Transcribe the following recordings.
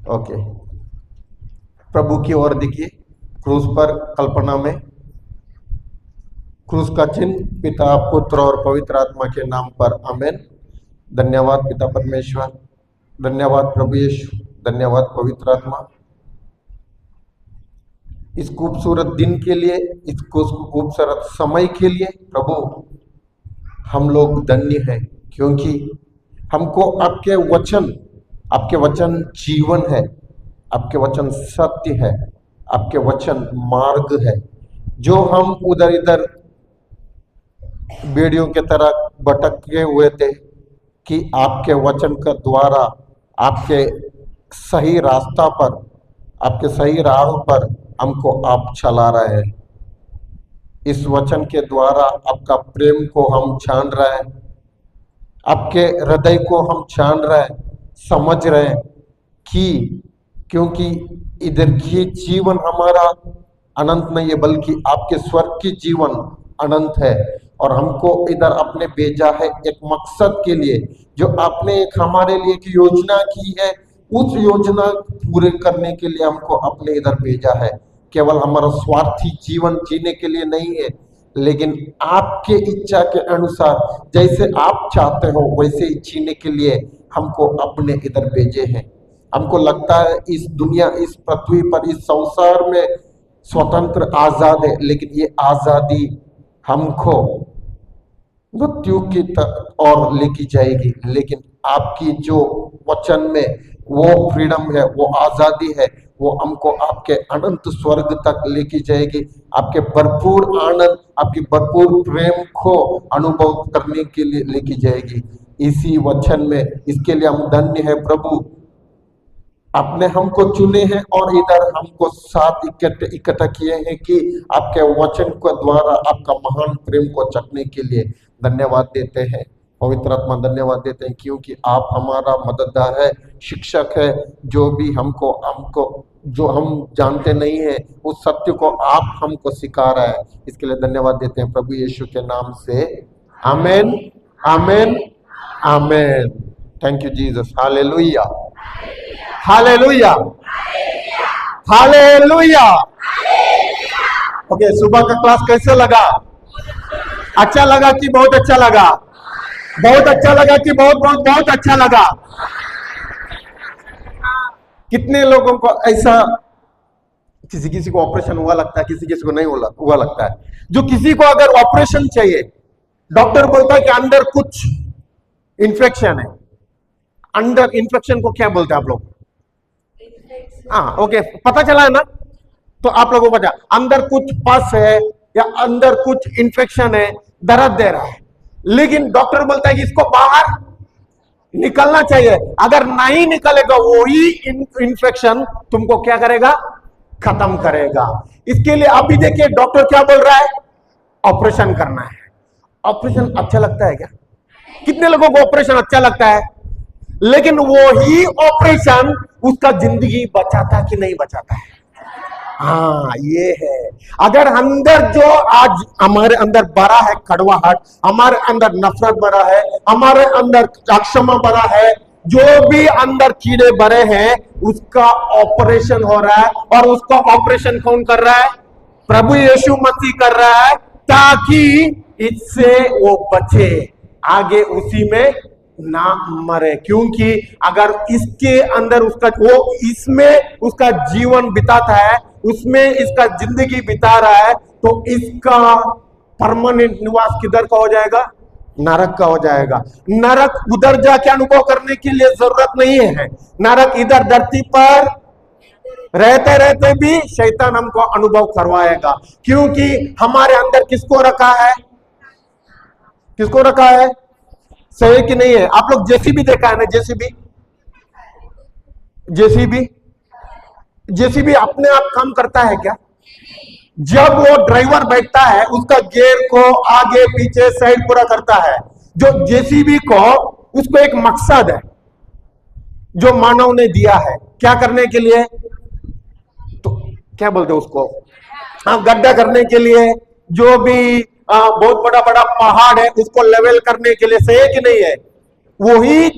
Okay, प्रभु की ओर देखिए। क्रूस पर कल्पना में क्रूस का चिन्ह पिता, पुत्र और पवित्र आत्मा के नाम पर। आमेन। धन्यवाद पिता परमेश्वर, धन्यवाद प्रभु यीशु, धन्यवाद पवित्र आत्मा, इस खूबसूरत दिन के लिए, इस खूबसूरत समय के लिए। प्रभु हम लोग धन्य हैं, क्योंकि हमको आपके वचन जीवन है, आपके वचन सत्य है, आपके वचन मार्ग है। जो हम उधर इधर बेड़ियों के तरह भटके हुए थे, कि आपके वचन के द्वारा आपके सही रास्ता पर, आपके सही राह पर हमको आप चला रहे हैं। इस वचन के द्वारा आपका प्रेम को हम जान रहे हैं, आपके हृदय को हम जान रहे हैं, समझ रहे हैं कि क्योंकि इधर की जीवन हमारा अनंत नहीं है, बल्कि आपके स्वर्ग की जीवन अनंत है। और हमको इधर आपने भेजा है एक मकसद के लिए, जो आपने एक हमारे लिए एक योजना की है। उस योजना पूरे करने के लिए हमको अपने इधर भेजा है। केवल हमारा स्वार्थी जीवन जीने के लिए नहीं है, लेकिन आपके इच्छा के अनुसार जैसे आप चाहते हो वैसे ही जीने के लिए हमको अपने इधर भेजे हैं। हमको लगता है इस दुनिया, इस पृथ्वी पर, इस संसार में स्वतंत्र आजाद है, लेकिन ये आजादी हमको मृत्यु की ओर लेके जाएगी। लेकिन आपकी जो वचन में वो फ्रीडम है, वो आजादी है, वो हमको आपके अनंत स्वर्ग तक लेके जाएगी। आपके भरपूर आनंद, आपकी भरपूर प्रेम को अनुभव करने के लिए लेके जाएगी इसी वचन में। इसके लिए हम धन्य है प्रभु, आपने हमको चुने हैं और इधर हमको साथ इकट्ठा किए हैं कि आपके वचन के द्वारा आपका महान प्रेम को चखने के लिए। धन्यवाद देते हैं पवित्र आत्मा, धन्यवाद देते हैं क्योंकि आप हमारा मददगार है, शिक्षक है। जो भी हमको जो हम जानते नहीं है उस सत्य को आप हमको सिखा रहा है। इसके लिए धन्यवाद देते हैं प्रभु यीशु के नाम से। आमेन, आमेन, आमेन। Thank you Jesus. हालेलुया, हालेलुया, हालेलुया। ओके, सुबह का क्लास कैसे लगा? अच्छा लगा कि बहुत अच्छा लगा? बहुत अच्छा लगा कि बहुत बहुत बहुत अच्छा लगा? कितने लोगों को ऐसा, किसी किसी को ऑपरेशन हुआ लगता है, किसी किसी को नहीं हुआ लगता है। जो किसी को अगर ऑपरेशन चाहिए, डॉक्टर बोलता है कि अंदर कुछ इंफेक्शन है। अंदर इंफेक्शन को क्या बोलते हैं आप लोग? हाँ, ओके, पता चला है ना? तो आप लोगों को पता, अंदर कुछ पस है या अंदर कुछ इंफेक्शन है, दर्द दे रहा है, लेकिन डॉक्टर बोलता है कि इसको बाहर निकलना चाहिए। अगर नहीं निकलेगा वही इंफेक्शन तुमको क्या करेगा? खत्म करेगा। इसके लिए अभी देखिए डॉक्टर क्या बोल रहा है? ऑपरेशन करना है। ऑपरेशन अच्छा लगता है क्या? कितने लोगों को ऑपरेशन अच्छा लगता है? लेकिन वही ऑपरेशन उसका जिंदगी बचाता कि नहीं बचाता है? हाँ, ये है। अगर अंदर जो आज हमारे अंदर भरा है कड़वाहट, हमारे अंदर नफरत भरा है, हमारे अंदर अक्षमा भरा है, जो भी अंदर कीड़े भरे हैं उसका ऑपरेशन हो रहा है। और उसका ऑपरेशन कौन कर रहा है? प्रभु यीशु मसीह कर रहा है, ताकि इससे वो बचे, आगे उसी में ना मरे। क्योंकि अगर इसके अंदर इसमें उसका जीवन बिताता है, उसमें इसका जिंदगी बिता रहा है, तो इसका परमानेंट निवास किधर का हो जाएगा? नरक का हो जाएगा। नरक उधर जाके अनुभव करने के लिए जरूरत नहीं है। नरक इधर धरती पर रहते रहते भी शैतान हमको अनुभव करवाएगा। क्योंकि हमारे अंदर किसको रखा है? किसको रखा है? सही कि नहीं है? आप लोग जेसीबी देखा है ना? जेसीबी अपने आप काम करता है क्या? जब वो ड्राइवर बैठता है उसका गियर को आगे पीछे साइड पूरा करता है। जो जेसीबी को, उसको एक मकसद है जो मानव ने दिया है, क्या करने के लिए? तो क्या बोलते हैं उसको? गड्ढा करने के लिए। जो भी बहुत बड़ा बड़ा पहाड़ है उसको लेवल करने के लिए। सही है कि नहीं है? वही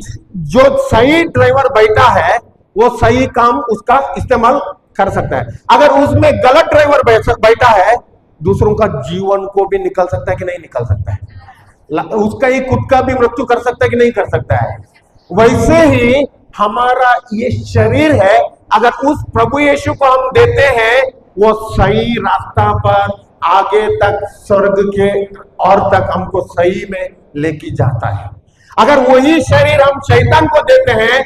जो सही ड्राइवर बैठा है वो सही काम उसका इस्तेमाल कर सकता है। अगर उसमें गलत ड्राइवर बैठा है, दूसरों का जीवन को भी निकल सकता है कि नहीं निकल सकता है, उसका ही खुद का भी मृत्यु कर सकता है कि नहीं कर सकता है। वैसे ही हमारा ये शरीर है, अगर उस प्रभु यीशु को हम देते हैं, वो सही रास्ता पर आगे तक स्वर्ग के और तक हमको सही में लेके जाता है। अगर वही शरीर हम शैतान को देते हैं,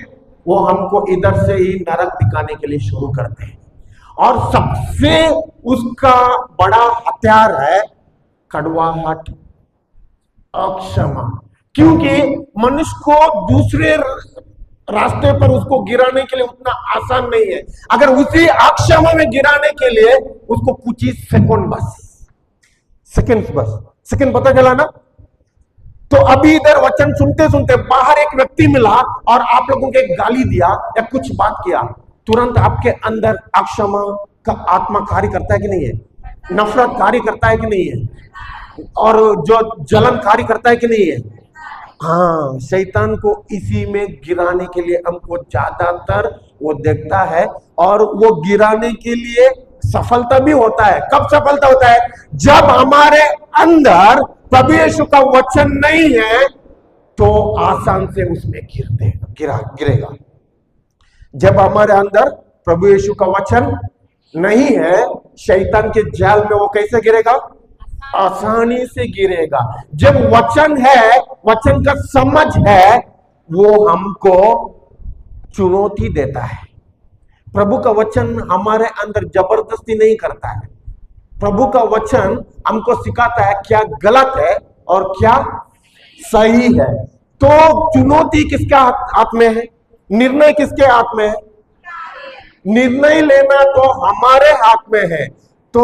वो हमको इधर से ही नरक दिखाने के लिए शुरू करते हैं। और सबसे उसका बड़ा हथियार है कड़वाहट, अक्षमा। क्योंकि मनुष्य को दूसरे रास्ते पर उसको गिराने के लिए उतना आसान नहीं है। अगर उसी अक्षमा में गिराने के लिए उसको कुछ ही सेकंड बस सेकंड पता चला ना। तो अभी इधर वचन सुनते सुनते बाहर एक व्यक्ति मिला और आप लोगों को एक गाली दिया या कुछ बात किया, तुरंत आपके अंदर अक्षमा का आत्मा कार्य करता है कि नहीं है, नफरत कार्य करता है कि नहीं है, और जो जलन कार्य करता है कि नहीं है। हाँ, शैतान को इसी में गिराने के लिए हमको ज्यादातर वो देखता है, और वो गिराने के लिए सफलता भी होता है। कब सफलता होता है? जब हमारे अंदर प्रभु यीशु का वचन नहीं है, तो आसान से उसमें गिरेगा। जब हमारे अंदर प्रभु यीशु का वचन नहीं है, शैतान के जाल में वो कैसे गिरेगा? आसानी से गिरेगा। जब वचन है, वचन का समझ है, वो हमको चुनौती देता है। प्रभु का वचन हमारे अंदर जबरदस्ती नहीं करता है। प्रभु का वचन हमको सिखाता है क्या गलत है और क्या सही है। तो चुनौती किसके हाथ में है? निर्णय किसके हाथ में है? निर्णय लेना तो हमारे हाथ में है। तो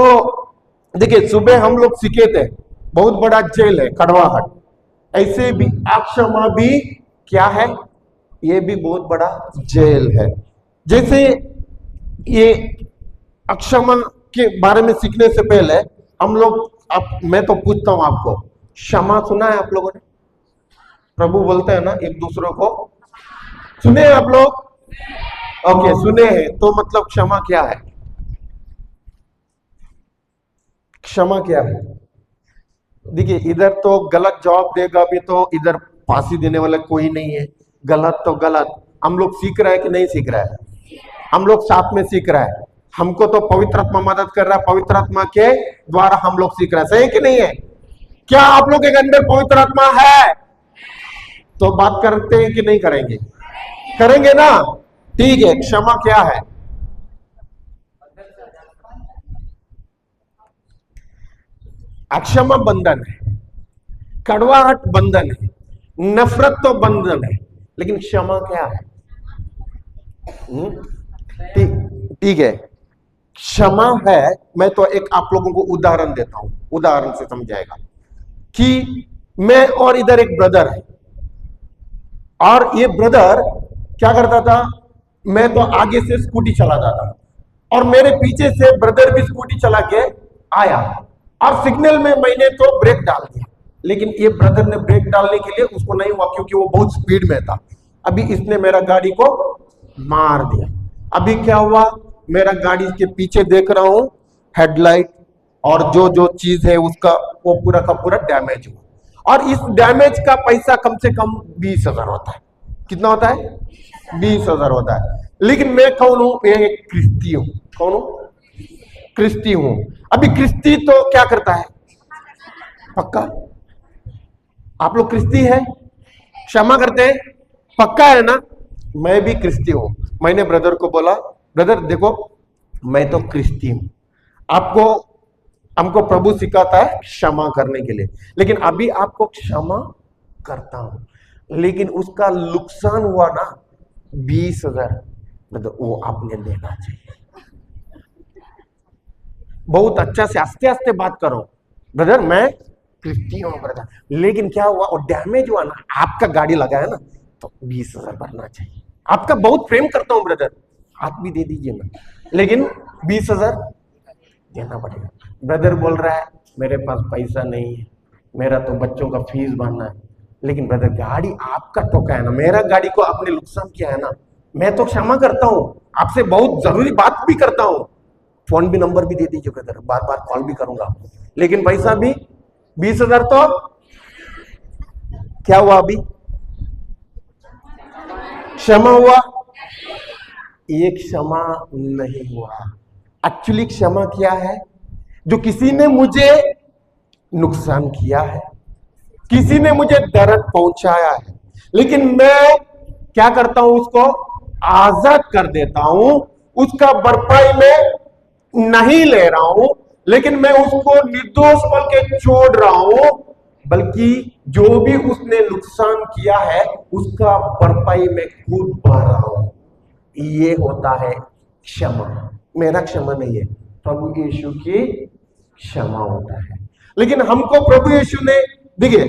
देखिए, सुबह हम लोग सीखे थे बहुत बड़ा जेल है कड़वाहट, ऐसे भी अक्षमा भी क्या है? ये भी बहुत बड़ा जेल है। जैसे ये अक्षमा के बारे में सीखने से पहले हम लोग, मैं तो पूछता हूं आपको, क्षमा सुना है आप लोगों ने? प्रभु बोलते हैं ना एक दूसरों को, सुने आप लोग? ओके, सुने हैं। तो मतलब क्षमा क्या है? क्षमा क्या है? देखिए, इधर तो गलत जवाब देगा भी तो इधर फांसी देने वाला कोई नहीं है। गलत तो गलत। हम लोग सीख रहे हैं कि नहीं सीख रहा है? हम लोग साथ में सीख रहा है। हमको तो पवित्र आत्मा मदद कर रहा है, पवित्र आत्मा के द्वारा हम लोग सीख रहे हैं। सही कि नहीं है? क्या आप लोग के अंदर पवित्र आत्मा है? तो बात करते हैं कि नहीं करेंगे? करेंगे ना? ठीक है। क्षमा क्या है? अक्षमा बंधन है, कड़वाहट बंधन है, नफरत तो बंधन है, लेकिन क्षमा क्या है? ठीक है, क्षमा है। मैं तो एक आप लोगों को उदाहरण देता हूं, उदाहरण से समझाएगा कि मैं और इधर एक ब्रदर है, और ये ब्रदर क्या करता था? मैं तो आगे से स्कूटी चलाता था और मेरे पीछे से ब्रदर भी स्कूटी चला के आया, और सिग्नल में मैंने तो ब्रेक डाल दिया, लेकिन ये ब्रदर ने ब्रेक डालने के लिए उसको नहीं हुआ क्योंकि वो बहुत स्पीड में था। अभी इसने मेरा गाड़ी को मार दिया। अभी क्या हुआ? मेरा गाड़ी के पीछे देख रहा हूं, हेडलाइट और जो जो चीज है उसका वो पूरा का पूरा डैमेज हुआ, और इस डैमेज का पैसा कम से कम 20,000 होता है। कितना होता है? 20,000 होता है। लेकिन मैं कौन हूं? मैं एक क्रिस्ती हूं। कौन हूं? क्रिस्ती हूं। अभी क्रिस्ती तो क्या करता है? पक्का आप लोग क्रिस्ती है, क्षमा करते हैं, पक्का है ना? मैं भी क्रिस्ती हूं। मैंने ब्रदर को बोला, ब्रदर देखो मैं तो क्रिस्ती हूं, आपको हमको प्रभु सिखाता है क्षमा करने के लिए, लेकिन अभी आपको क्षमा करता हूं, लेकिन उसका नुकसान हुआ ना 20,000, मतलब वो आपने देना चाहिए। बहुत अच्छा से आस्ते आस्ते बात करो, ब्रदर मैं क्रिस्ती हूं ब्रदर, लेकिन क्या हुआ? और डैमेज हुआ ना, आपका गाड़ी लगा है ना, तो 20,000 भरना चाहिए। आपका बहुत प्रेम करता हूं ब्रदर, आप भी दे दीजिए ना, लेकिन 20,000 देना पड़ेगा। ब्रदर बोल रहा है मेरे पास पैसा नहीं है, मेरा तो बच्चों का फीस भरना है, लेकिन ब्रदर गाड़ी आपका ठोका है ना, मेरा गाड़ी को आपने नुकसान किया है ना, मैं तो क्षमा करता हूं, आपसे बहुत जरूरी बात भी करता हूं, फोन भी नंबर भी दे दीजिए ब्रदर, बार बार कॉल भी करूंगा, लेकिन पैसा भी 20,000 तो क्या हुआ? अभी क्षमा हुआ? ये क्षमा नहीं हुआ। एक्चुअली क्षमा क्या है? जो किसी ने मुझे नुकसान किया है, किसी ने मुझे दर्द पहुंचाया है, लेकिन मैं क्या करता हूं? उसको आजाद कर देता हूं, उसका भरपाई में नहीं ले रहा हूं, लेकिन मैं उसको निर्दोष बोल के छोड़ रहा हूं, बल्कि जो भी उसने नुकसान किया है उसका भरपाई में खुद भर रहा हूं। ये होता है क्षमा। मेरा क्षमा नहीं है, प्रभु यीशु की क्षमा होता है। लेकिन हमको प्रभु यीशु ने, देखिए,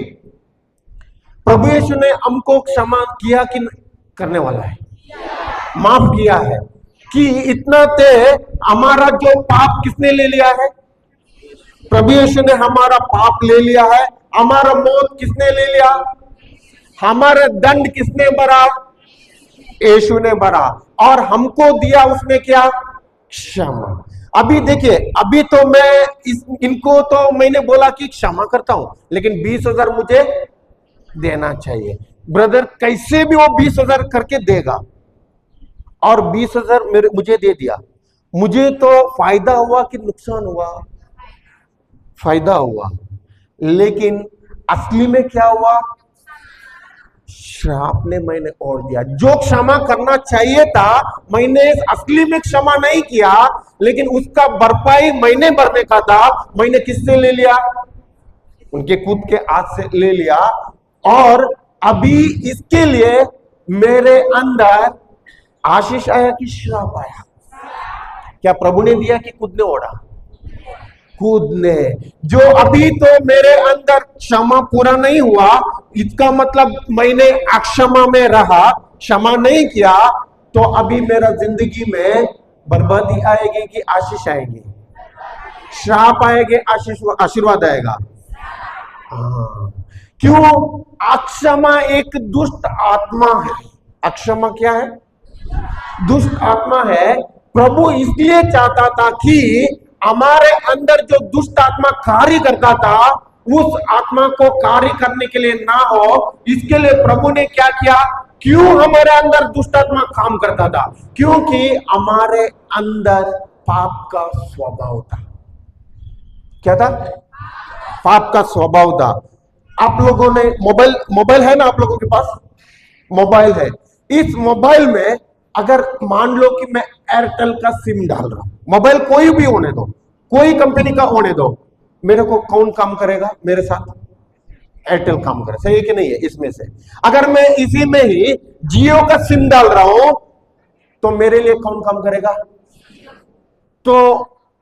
प्रभु यीशु ने हमको क्षमा किया कि करने वाला है? माफ किया है। कि इतना ते हमारा जो पाप किसने ले लिया है? प्रभु यीशु ने हमारा पाप ले लिया है। हमारा मौत किसने ले लिया? हमारा दंड किसने भरा? यीशु ने भरा। और हमको दिया उसने क्या? क्षमा। अभी देखिए, अभी तो मैं इनको तो मैंने बोला कि क्षमा करता हूं, लेकिन 20,000 मुझे देना चाहिए। ब्रदर कैसे भी वो 20,000 करके देगा, और 20,000 मुझे दे दिया, मुझे तो फायदा हुआ कि नुकसान हुआ? फायदा हुआ। लेकिन असली में क्या हुआ? श्राप ने मैंने और दिया। जो क्षमा करना चाहिए था मैंने असली में क्षमा नहीं किया, लेकिन उसका भरपाई मैंने भरने का था, मैंने किससे ले लिया? उनके खुद के हाथ से ले लिया। और अभी इसके लिए मेरे अंदर आशीष आया कि श्राप आया? क्या प्रभु ने दिया कि खुद ने ओढ़ा? खुद ने। जो अभी तो मेरे अंदर क्षमा पूरा नहीं हुआ, इसका मतलब मैंने अक्षमा में रहा, क्षमा नहीं किया, तो अभी मेरा जिंदगी में बर्बादी आएगी कि आशीष आएगी? श्राप आएगी, आशीर्वाद आएगा? हाँ। क्यों? अक्षमा एक दुष्ट आत्मा है। अक्षमा क्या है? दुष्ट आत्मा है। प्रभु इसलिए चाहता था कि हमारे अंदर जो दुष्ट आत्मा कार्य करता था, उस आत्मा को कार्य करने के लिए ना हो, इसके लिए प्रभु ने क्या किया? क्यों हमारे अंदर दुष्ट आत्मा काम करता था? क्योंकि हमारे अंदर पाप का स्वभाव था। क्या था? पाप का स्वभाव था। आप लोगों ने मोबाइल है ना? आप लोगों के पास मोबाइल है। इस मोबाइल में अगर मान लो कि मैं एयरटेल का सिम डाल रहा हूं, मोबाइल कोई भी होने दो, कोई कंपनी का होने दो, मेरे को कौन काम करेगा मेरे साथ? एयरटेल काम करे, सही है कि नहीं है? इसमें से अगर मैं इसी में ही जियो का सिम डाल रहा हूं, तो मेरे लिए कौन काम करेगा? तो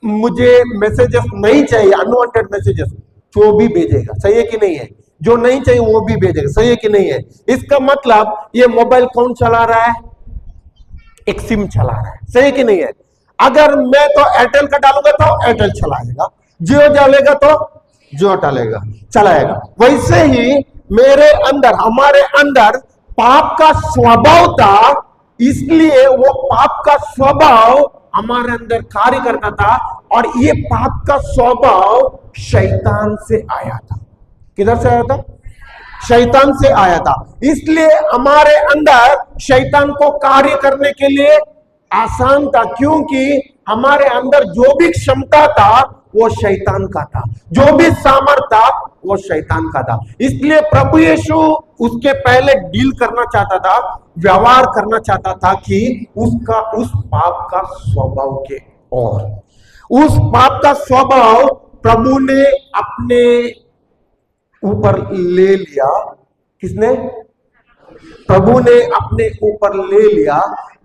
मुझे मैसेजेस नहीं चाहिए, अनवांटेड मैसेजेस, जो भी भेजेगा, सही है कि नहीं है? जो नहीं चाहिए वो भी भेजेगा, सही है कि नहीं है? इसका मतलब ये मोबाइल कौन चला रहा है? एक सिम चला रहा है, सही कि नहीं है? अगर मैं तो एयरटेल का डालूंगा तो एयरटेल चलाएगा, जियो डालेगा तो जियो डालेगा, चलाएगा। वैसे ही मेरे अंदर, हमारे अंदर पाप का स्वभाव था, इसलिए वो पाप का स्वभाव हमारे अंदर कार्य करता था। और ये पाप का स्वभाव शैतान से आया था। किधर से आया था? शैतान से आया था। इसलिए हमारे अंदर शैतान को कार्य करने के लिए आसान था, क्योंकि हमारे अंदर जो भी क्षमता था वो शैतान का था, जो भी सामर्थ था वो शैतान का था। इसलिए प्रभु यीशु उसके पहले डील करना चाहता था, व्यवहार करना चाहता था कि उस पाप का स्वभाव के, और उस पाप का स्वभाव प्रभु ने अपने ऊपर ले लिया। किसने? प्रभु ने अपने ऊपर ले लिया।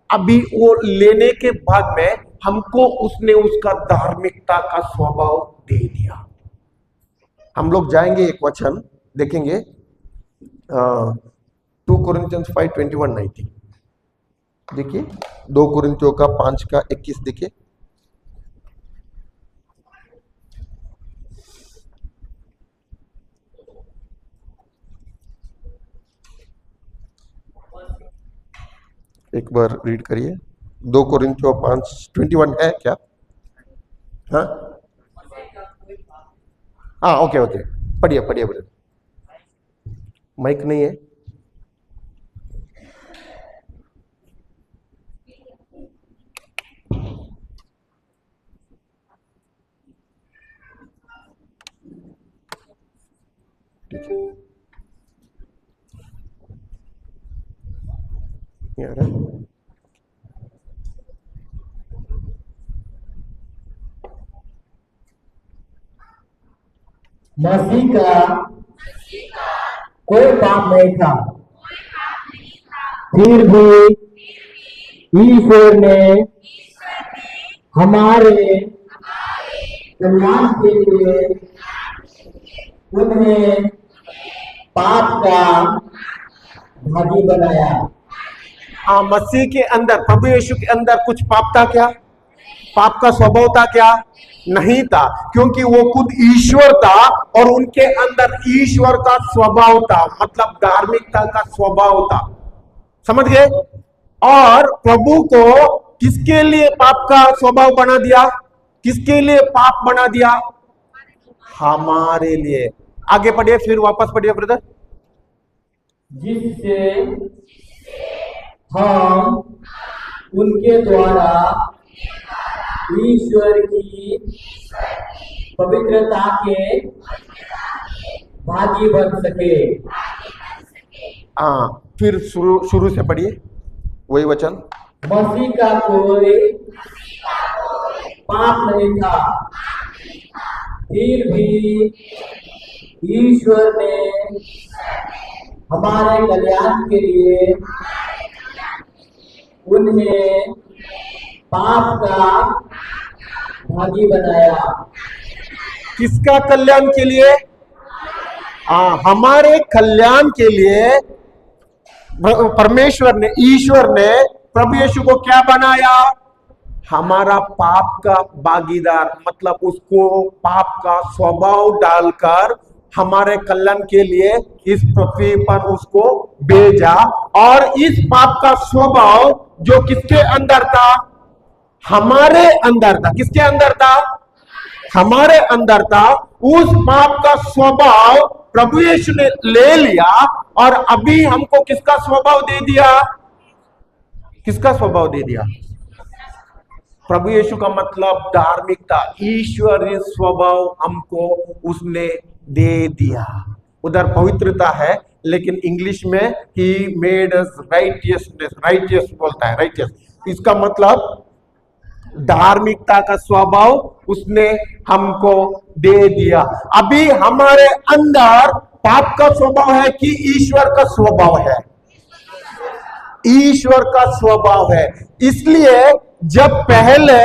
अभी वो लेने के बाद में हमको उसने उसका धार्मिकता का स्वभाव दे दिया। हम लोग जाएंगे, एक वचन देखेंगे, 2 कोरिन्थियंस 5:21-19। देखिए, 2 कोरिन्थियों का 5 का 21 देखिए। एक बार रीड करिए। 2 कोरिन्थियों 5:21 है क्या? हाँ हाँ, ओके ओके, पढ़िए पढ़िए पढ़िए। माइक नहीं है। ठीक है, ये आ रहा है। मसीह का कोई पाप नहीं था, फिर भी ईश्वर ने हमारे कल्याण के लिए उन्हें पाप का भागी बनाया। हाँ, मसीह के अंदर, प्रभु यीशु के अंदर कुछ पाप था क्या? पाप का स्वभाव था क्या? नहीं था, क्योंकि वो खुद ईश्वर था और उनके अंदर ईश्वर का स्वभाव था, मतलब धार्मिकता का स्वभाव था। समझ गए? और प्रभु को किसके लिए पाप का स्वभाव बना दिया? किसके लिए पाप बना दिया? हमारे लिए। आगे पढ़िए, फिर वापस पढ़िए ब्रदर। जिससे हम उनके द्वारा ईश्वर की पवित्रता के भागी बन सके। हाँ, फिर शुरू से पढ़िए वही वचन। मसीह का कोई पाप नहीं था, फिर भी ईश्वर ने हमारे कल्याण के लिए उन्हें पाप का भागी बनाया। किसका कल्याण के लिए? हमारे कल्याण के लिए परमेश्वर ने, ईश्वर ने प्रभु यीशु को क्या बनाया? हमारा पाप का भागीदार, मतलब उसको पाप का स्वभाव डालकर हमारे कल्याण के लिए इस पृथ्वी पर उसको भेजा। और इस पाप का स्वभाव जो किसके अंदर था? हमारे अंदर था। किसके अंदर था? हमारे अंदर था। उस पाप का स्वभाव प्रभु यीशु ने ले लिया और अभी हमको किसका स्वभाव दे दिया? किसका स्वभाव दे दिया? प्रभु यीशु का मतलब धार्मिकता, ईश्वरीय स्वभाव हमको उसने दे दिया। उधर पवित्रता है, लेकिन इंग्लिश में he made us righteousness, righteous बोलता है, राइटियस। इसका मतलब धार्मिकता का स्वभाव उसने हमको दे दिया। अभी हमारे अंदर पाप का स्वभाव है कि ईश्वर का स्वभाव है? ईश्वर का स्वभाव है। इसलिए जब पहले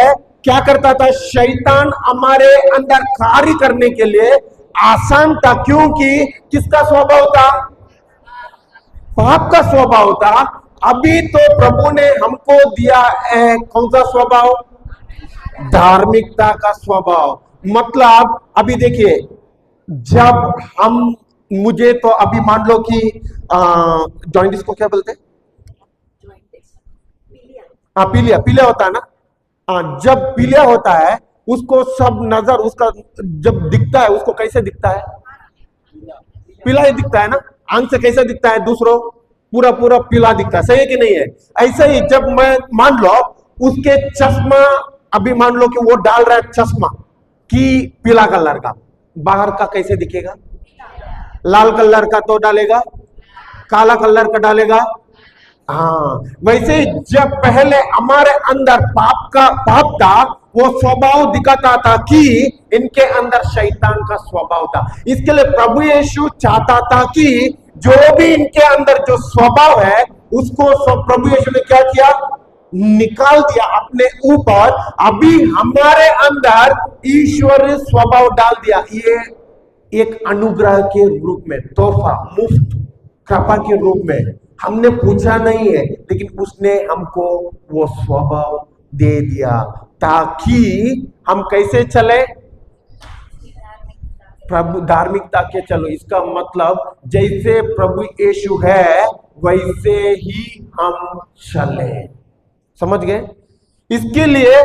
क्या करता था शैतान हमारे अंदर कार्य करने के लिए आसान था, क्योंकि किसका स्वभाव था? पाप का स्वभाव था। अभी तो प्रभु ने हमको दिया है कौन सा स्वभाव? धार्मिकता का स्वभाव। मतलब अभी देखिए, जब हम, मुझे तो अभी मान लो कि जॉइंटिस को क्या बोलते हैं? पीलिया, पीलिया होता है ना। जब पीलिया होता है उसको सब नजर, उसका जब दिखता है उसको कैसे दिखता है? पीला ही दिखता है ना। आंख से कैसे दिखता है? दूसरों पूरा पूरा पीला दिखता है, सही है कि नहीं है? ऐसे ही जब मैं मान लो उसके चश्मा, अभी मान लो कि वो डाल रहा है चश्मा कि पीला कलर का, बाहर का कैसे दिखेगा? लाल कलर का तो डालेगा, काला कलर का डालेगा। हाँ, वैसे जब पहले हमारे अंदर पाप था, वो स्वभाव दिखाता था कि इनके अंदर शैतान का स्वभाव था। इसके लिए प्रभु यीशु चाहता था कि जो भी इनके अंदर जो स्वभाव है उसको प्रभु यीशु ने क्या किया? निकाल दिया अपने ऊपर। अभी हमारे अंदर ईश्वरीय स्वभाव डाल दिया। ये एक अनुग्रह के रूप में, तोहफा, मुफ्त कृपा के रूप में। हमने पूछा नहीं है, लेकिन उसने हमको वो स्वभाव दे दिया ताकि हम कैसे चले? प्रभु धार्मिकता के चलो। इसका मतलब जैसे प्रभु यीशु है वैसे ही हम चले। समझ गए? इसके लिए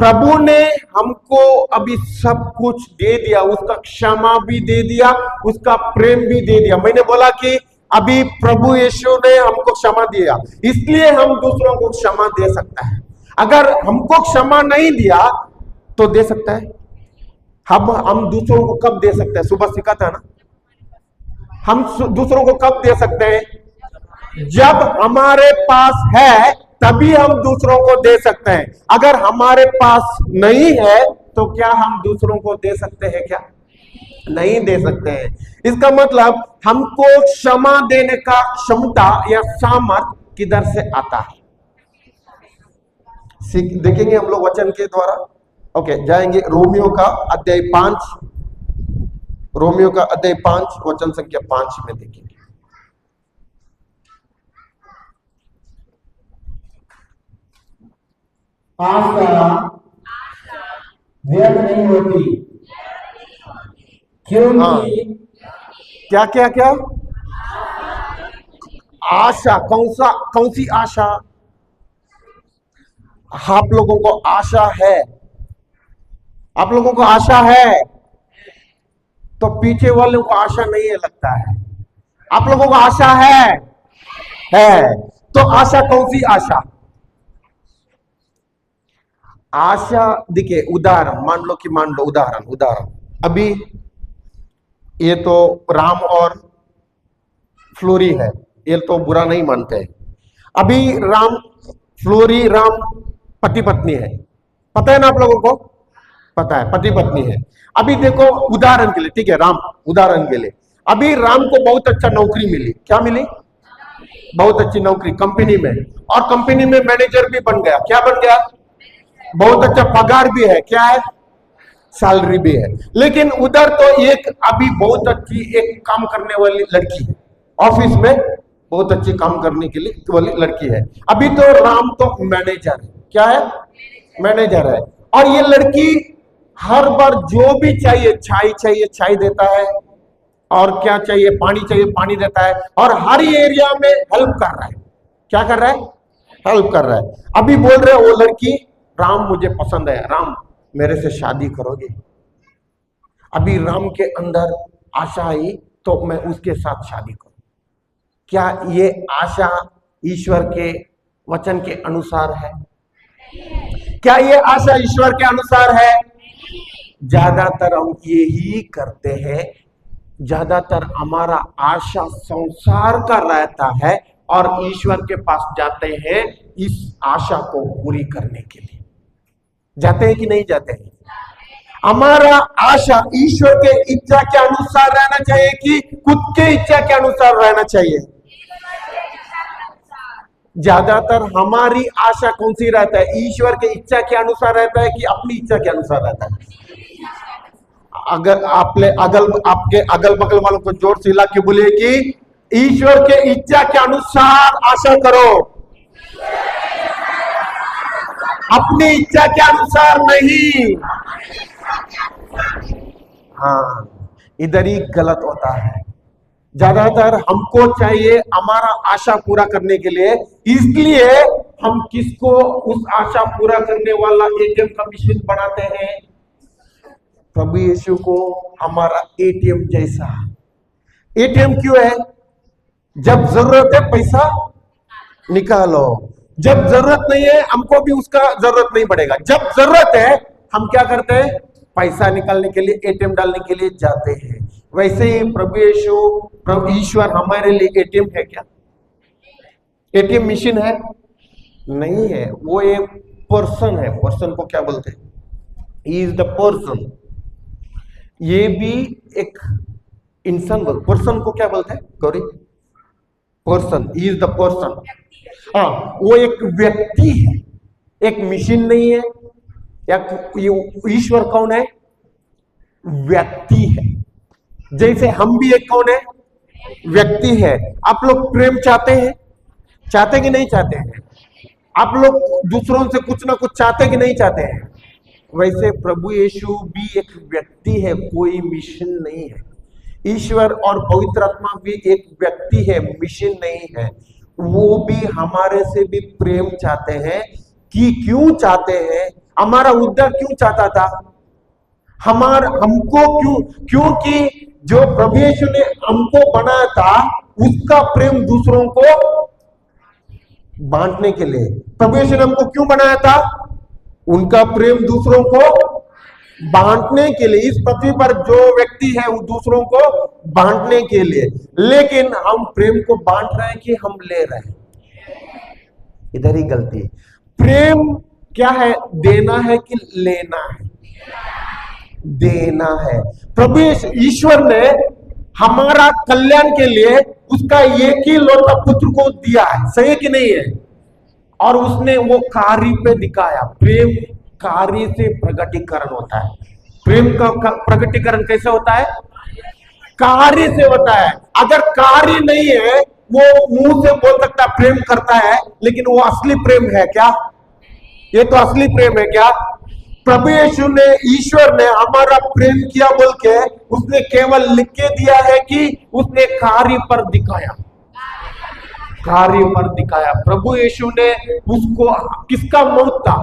प्रभु ने हमको अभी सब कुछ दे दिया, उसका क्षमा भी दे दिया, उसका प्रेम भी दे दिया। मैंने बोला कि अभी प्रभु यीशु ने हमको क्षमा दिया, इसलिए हम दूसरों को क्षमा दे सकता है। अगर हमको क्षमा नहीं दिया तो दे सकता है? हम दूसरों को कब दे सकते हैं? सुबह सीखा था ना, हम दूसरों को कब दे सकते हैं? जब हमारे पास है तभी हम दूसरों को दे सकते हैं। अगर हमारे पास नहीं है तो क्या हम दूसरों को दे सकते हैं? क्या नहीं दे सकते हैं। इसका मतलब हमको क्षमा देने का क्षमता या सामर्थ किधर से आता है? देखेंगे हम लोग वचन के द्वारा। ओके, जाएंगे रोमियो का अध्याय 5, रोमियो का अध्याय 5 वचन संख्या 5 में देखेंगे। आशा व्यर्थ नहीं होती, क्योंकि क्या क्या क्या? आशा। कौन सी आशा? आप लोगों को आशा है? आप लोगों को आशा है तो पीछे वालों को आशा नहीं है लगता है। आप लोगों को आशा है तो आशा कौन सी आशा? आशा देखिए, उदाहरण मान लो उदाहरण अभी ये तो राम और फ्लोरी है, ये तो बुरा नहीं मानते हैं। अभी फ्लोरी राम पति पत्नी है, पता है ना आप लोगों को? पता है, पति पत्नी है। अभी देखो उदाहरण के लिए, ठीक है, राम उदाहरण के लिए, अभी राम को बहुत अच्छा नौकरी मिली। क्या मिली? बहुत अच्छी नौकरी कंपनी में, और कंपनी में मैनेजर भी बन गया। क्या बन गया? बहुत अच्छा पगार भी है। क्या है? सैलरी भी है। लेकिन उधर तो एक अभी बहुत अच्छी एक काम करने वाली लड़की है, ऑफिस में बहुत अच्छी काम करने के लिए वाली लड़की है। अभी तो राम तो मैनेजर है। क्या है? मैनेजर है। और ये लड़की हर बार जो भी चाहिए, चाय देता है, और क्या चाहिए, पानी देता है, और हर एरिया में हेल्प कर रहा है। क्या कर रहा है? हेल्प कर रहा है। अभी बोल रहे वो लड़की, राम मुझे पसंद है, राम मेरे से शादी करोगे? अभी राम के अंदर आशा आई तो मैं उसके साथ शादी करूं। क्या ये आशा ईश्वर के वचन के अनुसार है? क्या ये आशा ईश्वर के अनुसार है? ज्यादातर हम यही करते हैं, ज्यादातर हमारा आशा संसार का रहता है और ईश्वर के पास जाते हैं इस आशा को पूरी करने के लिए। जाते हैं कि नहीं जाते हैं? हमारा आशा ईश्वर के इच्छा के अनुसार रहना चाहिए कि खुद के इच्छा के अनुसार रहना चाहिए? ज्यादातर हमारी आशा कौन सी रहता है? ईश्वर के इच्छा के अनुसार रहता है कि अपनी इच्छा के अनुसार रहता है? अगर आपके अगल बगल वालों को जोर से हिला के बोलिए कि ईश्वर के इच्छा के अनुसार आशा करो, अपनी इच्छा के अनुसार नहीं। हाँ, इधर ही गलत होता है। ज्यादातर हमको चाहिए हमारा आशा पूरा करने के लिए, इसलिए हम किसको उस आशा पूरा करने वाला एटीएम का मशीन बनाते हैं? प्रभु यीशु को हमारा एटीएम जैसा। एटीएम क्यों है? जब जरूरत है पैसा निकालो, जब जरूरत नहीं है हमको भी उसका जरूरत नहीं पड़ेगा। जब जरूरत है हम क्या करते हैं? पैसा निकालने के लिए, एटीएम डालने के लिए जाते हैं। वैसे ही प्रभु यीशु, प्रभु ईश्वर हमारे लिए एटीएम है क्या? एटीएम मशीन है? नहीं है, वो एक पर्सन है। पर्सन को क्या बोलते हैं? He is the person. ये भी एक इंसान बोल, पर्सन को क्या बोलते हैं Gauri? Person, he is the person. हाँ, वो एक व्यक्ति है, एक मशीन नहीं है। या ईश्वर कौन है? व्यक्ति है। जैसे हम भी एक कौन है? व्यक्ति है। आप लोग प्रेम चाहते हैं? चाहते कि नहीं चाहते हैं? आप लोग दूसरों से कुछ ना कुछ चाहते कि नहीं चाहते हैं? वैसे प्रभु यीशु भी एक व्यक्ति है, कोई मिशन नहीं है। ईश्वर और पवित्र आत्मा भी एक व्यक्ति है, मिशन नहीं है। वो भी हमारे से भी प्रेम चाहते हैं। कि क्यों चाहते हैं? हमारा उद्धार क्यों चाहता था? हमको क्योंकि जो प्रभु यीशु ने हमको बनाया था उसका प्रेम दूसरों को बांटने के लिए। प्रभु यीशु ने हमको क्यों बनाया था? उनका प्रेम दूसरों को बांटने के लिए। इस पृथ्वी पर जो व्यक्ति है वो दूसरों को बांटने के लिए। लेकिन हम प्रेम को बांट रहे हैं कि हम ले रहे हैं? इधर ही गलती है। प्रेम क्या है? देना है कि लेना है? देना है। प्रभु ईश्वर ने हमारा कल्याण के लिए उसका एक ही लौटा पुत्र को दिया है, सही कि नहीं है? और उसने वो कार्य पे दिखाया। प्रेम कार्य से प्रकटीकरण होता है। प्रेम का प्रकटीकरण कैसे होता है? कार्य से होता है। अगर कार्य नहीं है, वो मुंह से बोल सकता है प्रेम करता है, लेकिन वो असली प्रेम है क्या? ये तो असली प्रेम है क्या? प्रभु यीशु ने, ईश्वर ने हमारा प्रेम किया बोल के उसने केवल लिख के दिया है कि उसने कार्य पर दिखाया। कार्य पर दिखाया। प्रभु यीशु ने उसको, किसका मौत था?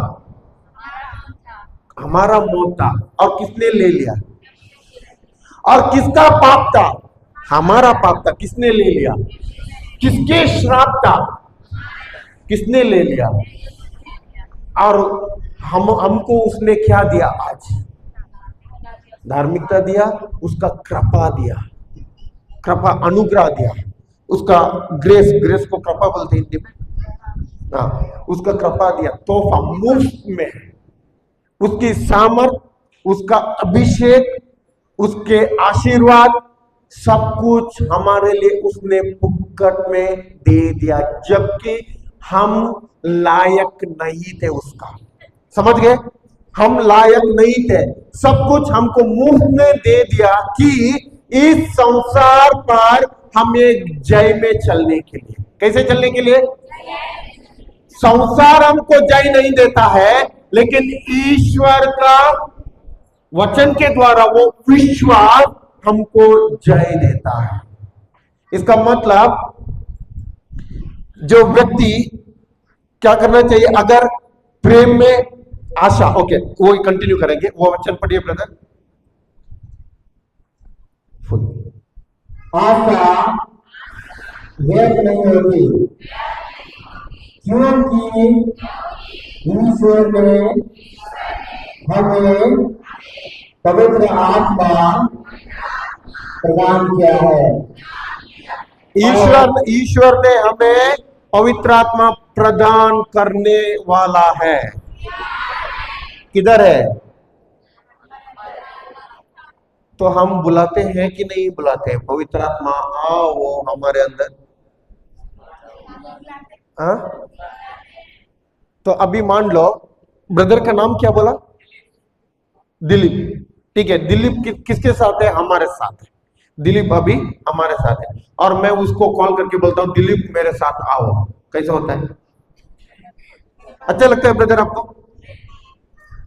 हमारा मौत था। और किसने ले लिया? और किसका पाप था? हमारा पाप था। किसने ले लिया? किसके श्राप था? किसने ले लिया? और हमको उसने क्या दिया? आज धार्मिकता दिया, उसका कृपा दिया, कृपा अनुग्रह दिया, उसका ग्रेस को कृपा बोलते हैं हिंदी में। हाँ, उसका कृपा दिया, तोहफा मुफ्त में। उसकी सामर्थ, उसका अभिषेक, उसके आशीर्वाद, सब कुछ हमारे लिए उसने फुकट में दे दिया, जबकि हम लायक नहीं थे उसका। समझ गए? हम लायक नहीं थे। सब कुछ हमको मुफ्त में दे दिया कि इस संसार पर हमें जय में चलने के लिए। कैसे चलने के लिए? संसार हमको जय नहीं देता है, लेकिन ईश्वर का वचन के द्वारा वो विश्वास हमको जय देता है। इसका मतलब जो व्यक्ति क्या करना चाहिए? अगर प्रेम में आशा, ओके वो कंटिन्यू करेंगे, वो वचन पढ़िए ब्रदर। आशा व्यर्थ नहीं होती, क्योंकि ईश्वर ने हमें पवित्र आत्मा प्रदान किया है। ईश्वर ने हमें पवित्र आत्मा प्रदान करने वाला है। किधर है? तो हम बुलाते हैं कि नहीं बुलाते हैं? पवित्र आत्मा आओ वो हमारे अंदर। हाँ? तो अभी मान लो ब्रदर का नाम क्या बोला? दिलीप। ठीक है, दिलीप किसके साथ है? हमारे साथ है। दिलीप अभी हमारे साथ है और मैं उसको कॉल करके बोलता हूं दिलीप मेरे साथ आओ। कैसा होता है? अच्छा लगता है ब्रदर आपको?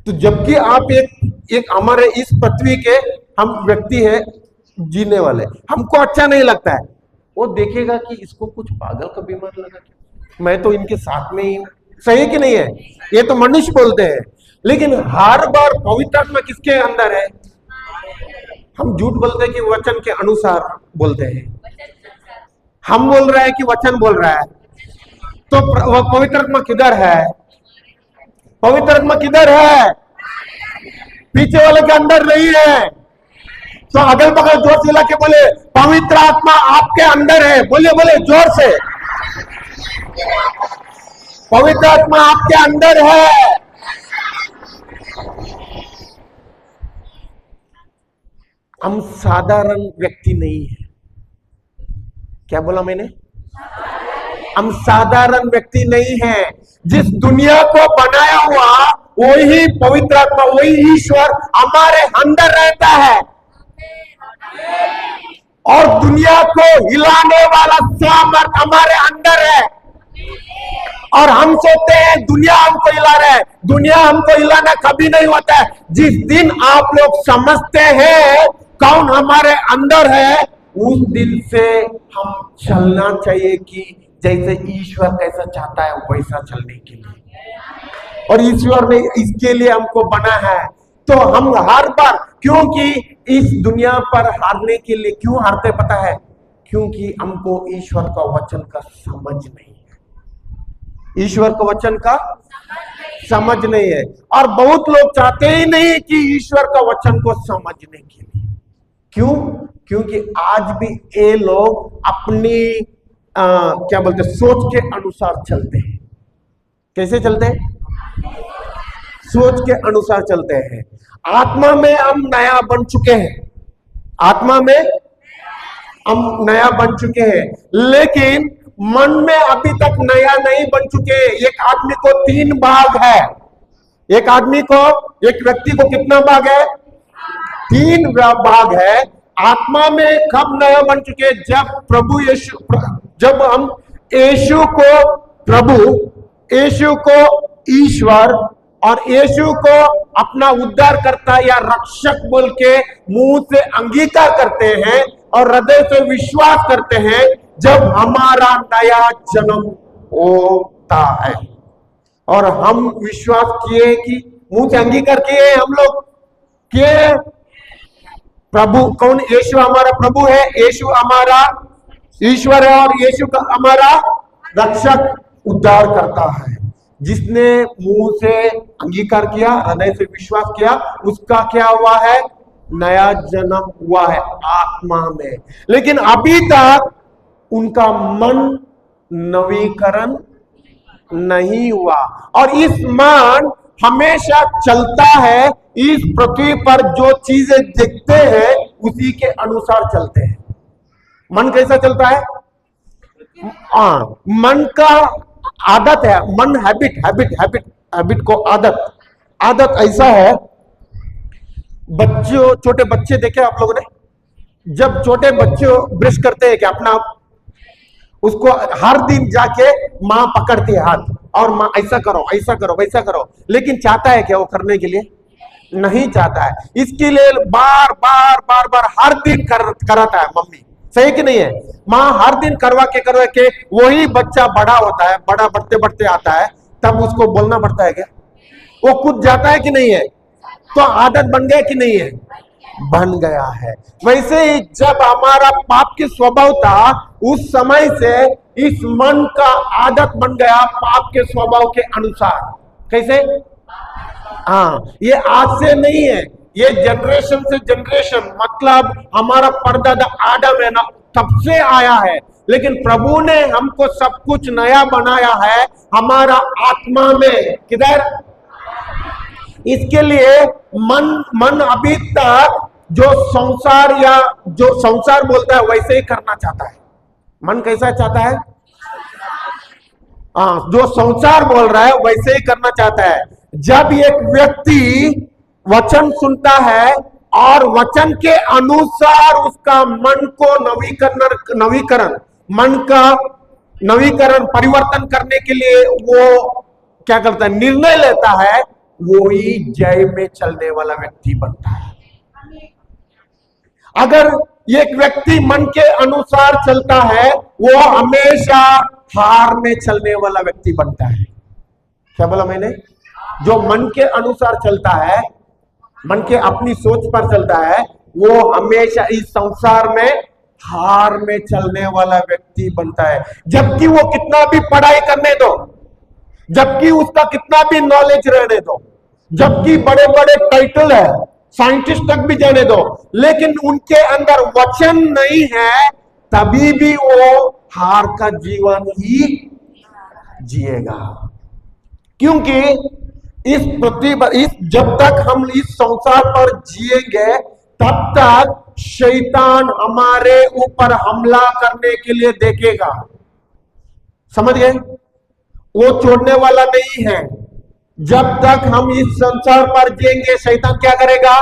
तो जबकि आप एक हमारे इस पृथ्वी के हम व्यक्ति है, जीने वाले, हमको अच्छा नहीं लगता है। वो देखेगा कि इसको कुछ पागल का बीमार लगा, मैं तो इनके साथ में ही हूं। सही है कि नहीं है? ये तो मनुष्य बोलते हैं, लेकिन हर बार पवित्र आत्मा किसके अंदर है? हम झूठ बोलते हैं कि वचन के अनुसार बोलते हैं। हम बोल रहे हैं कि वचन बोल रहा है, तो पवित्र आत्मा किधर है? पवित्र आत्मा किधर है? पीछे वाले के अंदर नहीं है। तो अगल बगल जोर से के बोले पवित्र आत्मा आपके अंदर है। बोले बोले जोर से, पवित्र आत्मा आपके अंदर है। हम साधारण व्यक्ति नहीं है। क्या बोला मैंने? हम साधारण व्यक्ति नहीं है। जिस दुनिया को बनाया हुआ वही पवित्र आत्मा, वही ईश्वर हमारे अंदर रहता है और दुनिया को हिलाने वाला सामर्थ हमारे अंदर है। और हम सोचते हैं दुनिया हमको हिला रहा है। दुनिया हमको हिलाना कभी नहीं होता है। जिस दिन आप लोग समझते हैं कौन हमारे अंदर है, उस दिन से हम चलना चाहिए कि जैसे ईश्वर कैसा चाहता है वैसा चलने के लिए। और ईश्वर ने इसके लिए हमको बना है। तो हम हर बार, क्योंकि इस दुनिया पर हारने के लिए क्यों हारते पता है? क्योंकि हमको ईश्वर का वचन का समझ नहीं है। ईश्वर का वचन का समझ नहीं है। और बहुत लोग चाहते ही नहीं कि ईश्वर का वचन को समझने के लिए। क्यों? क्योंकि आज भी ये लोग अपनी क्या बोलते हैं, सोच के अनुसार चलते हैं। कैसे चलते हैं? सोच के अनुसार चलते हैं। आत्मा में हम नया बन चुके हैं, आत्मा में हम नया बन चुके हैं, लेकिन मन में अभी तक नया नहीं बन चुके। एक आदमी को 3 भाग है। एक आदमी को, एक व्यक्ति को कितना भाग है? 3 भाग है। आत्मा में कब नया बन चुके? जब हम यीशु को प्रभु, यीशु को ईश्वर और यीशु को अपना उद्धारकर्ता या रक्षक बोल के मुंह से अंगीकार करते हैं और हृदय से विश्वास करते हैं, जब हमारा नया जन्म होता है। और हम विश्वास किए कि मुंह से अंगीकार किए हम लोग किए, प्रभु कौन? यीशु हमारा प्रभु है, यीशु हमारा ईश्वर है और यीशु का हमारा रक्षक उद्धार करता है। जिसने मुंह से अंगीकार किया, हृदय से विश्वास किया, उसका क्या हुआ है? नया जन्म हुआ है आत्मा में। लेकिन अभी तक उनका मन नवीकरण नहीं हुआ। और इस मन हमेशा चलता है, इस पृथ्वी पर जो चीजें दिखते हैं उसी के अनुसार चलते हैं। मन कैसा चलता है? मन का आदत है, मन हैबिट को आदत ऐसा है। बच्चों, छोटे बच्चे देखे आप लोगों ने? जब छोटे बच्चे ब्रश करते हैं क्या अपना, उसको हर दिन जाके माँ पकड़ती है हाथ और माँ ऐसा करो वैसा करो, लेकिन चाहता है क्या वो करने के लिए? नहीं चाहता है। इसके लिए बार बार हर दिन कराता है मम्मी। सही कि नहीं है? माँ हर दिन करवा के वही बच्चा बड़ा होता है, बड़ा बढ़ते आता है, तब उसको बोलना पड़ता है क्या? वो खुद जाता है कि नहीं है? तो आदत बन गया कि नहीं है? बन गया है। वैसे ही जब हमारा पाप की स्वभाव था, उस समय से इस मन का आदत बन गया पाप के स्वभाव के अनुसार। कैसे? ये आज से नहीं है, ये जनरेशन से जनरेशन, मतलब हमारा परदादा आदम है ना, तब से आया है। लेकिन प्रभु ने हमको सब कुछ नया बनाया है हमारा आत्मा में। किधर? इसके लिए मन अभी तक जो संसार बोलता है वैसे ही करना चाहता है। मन कैसा चाहता है? जो संसार बोल रहा है वैसे ही करना चाहता है। जब एक व्यक्ति वचन सुनता है और वचन के अनुसार उसका मन को परिवर्तन करने के लिए वो क्या करता है? निर्णय लेता है, वो ही जय में चलने वाला व्यक्ति बनता है। अगर एक व्यक्ति मन के अनुसार चलता है, वो हमेशा हार में चलने वाला व्यक्ति बनता है। क्या बोला मैंने? जो मन के अनुसार चलता है, मन के अपनी सोच पर चलता है, वो हमेशा इस संसार में हार में चलने वाला व्यक्ति बनता है। जबकि वो कितना भी पढ़ाई करने दो, जबकि उसका कितना भी नॉलेज रहने दो, जबकि बड़े बड़े टाइटल है, साइंटिस्ट तक भी जाने दो, लेकिन उनके अंदर वचन नहीं है, तभी भी वो हार का जीवन ही जिएगा। क्योंकि इस पृथ्वी पर जब तक हम इस संसार पर जिएंगे, तब तक शैतान हमारे ऊपर हमला करने के लिए देखेगा। समझ गए? वो छोड़ने वाला नहीं है। जब तक हम इस संसार पर जिएंगे, शैतान क्या करेगा?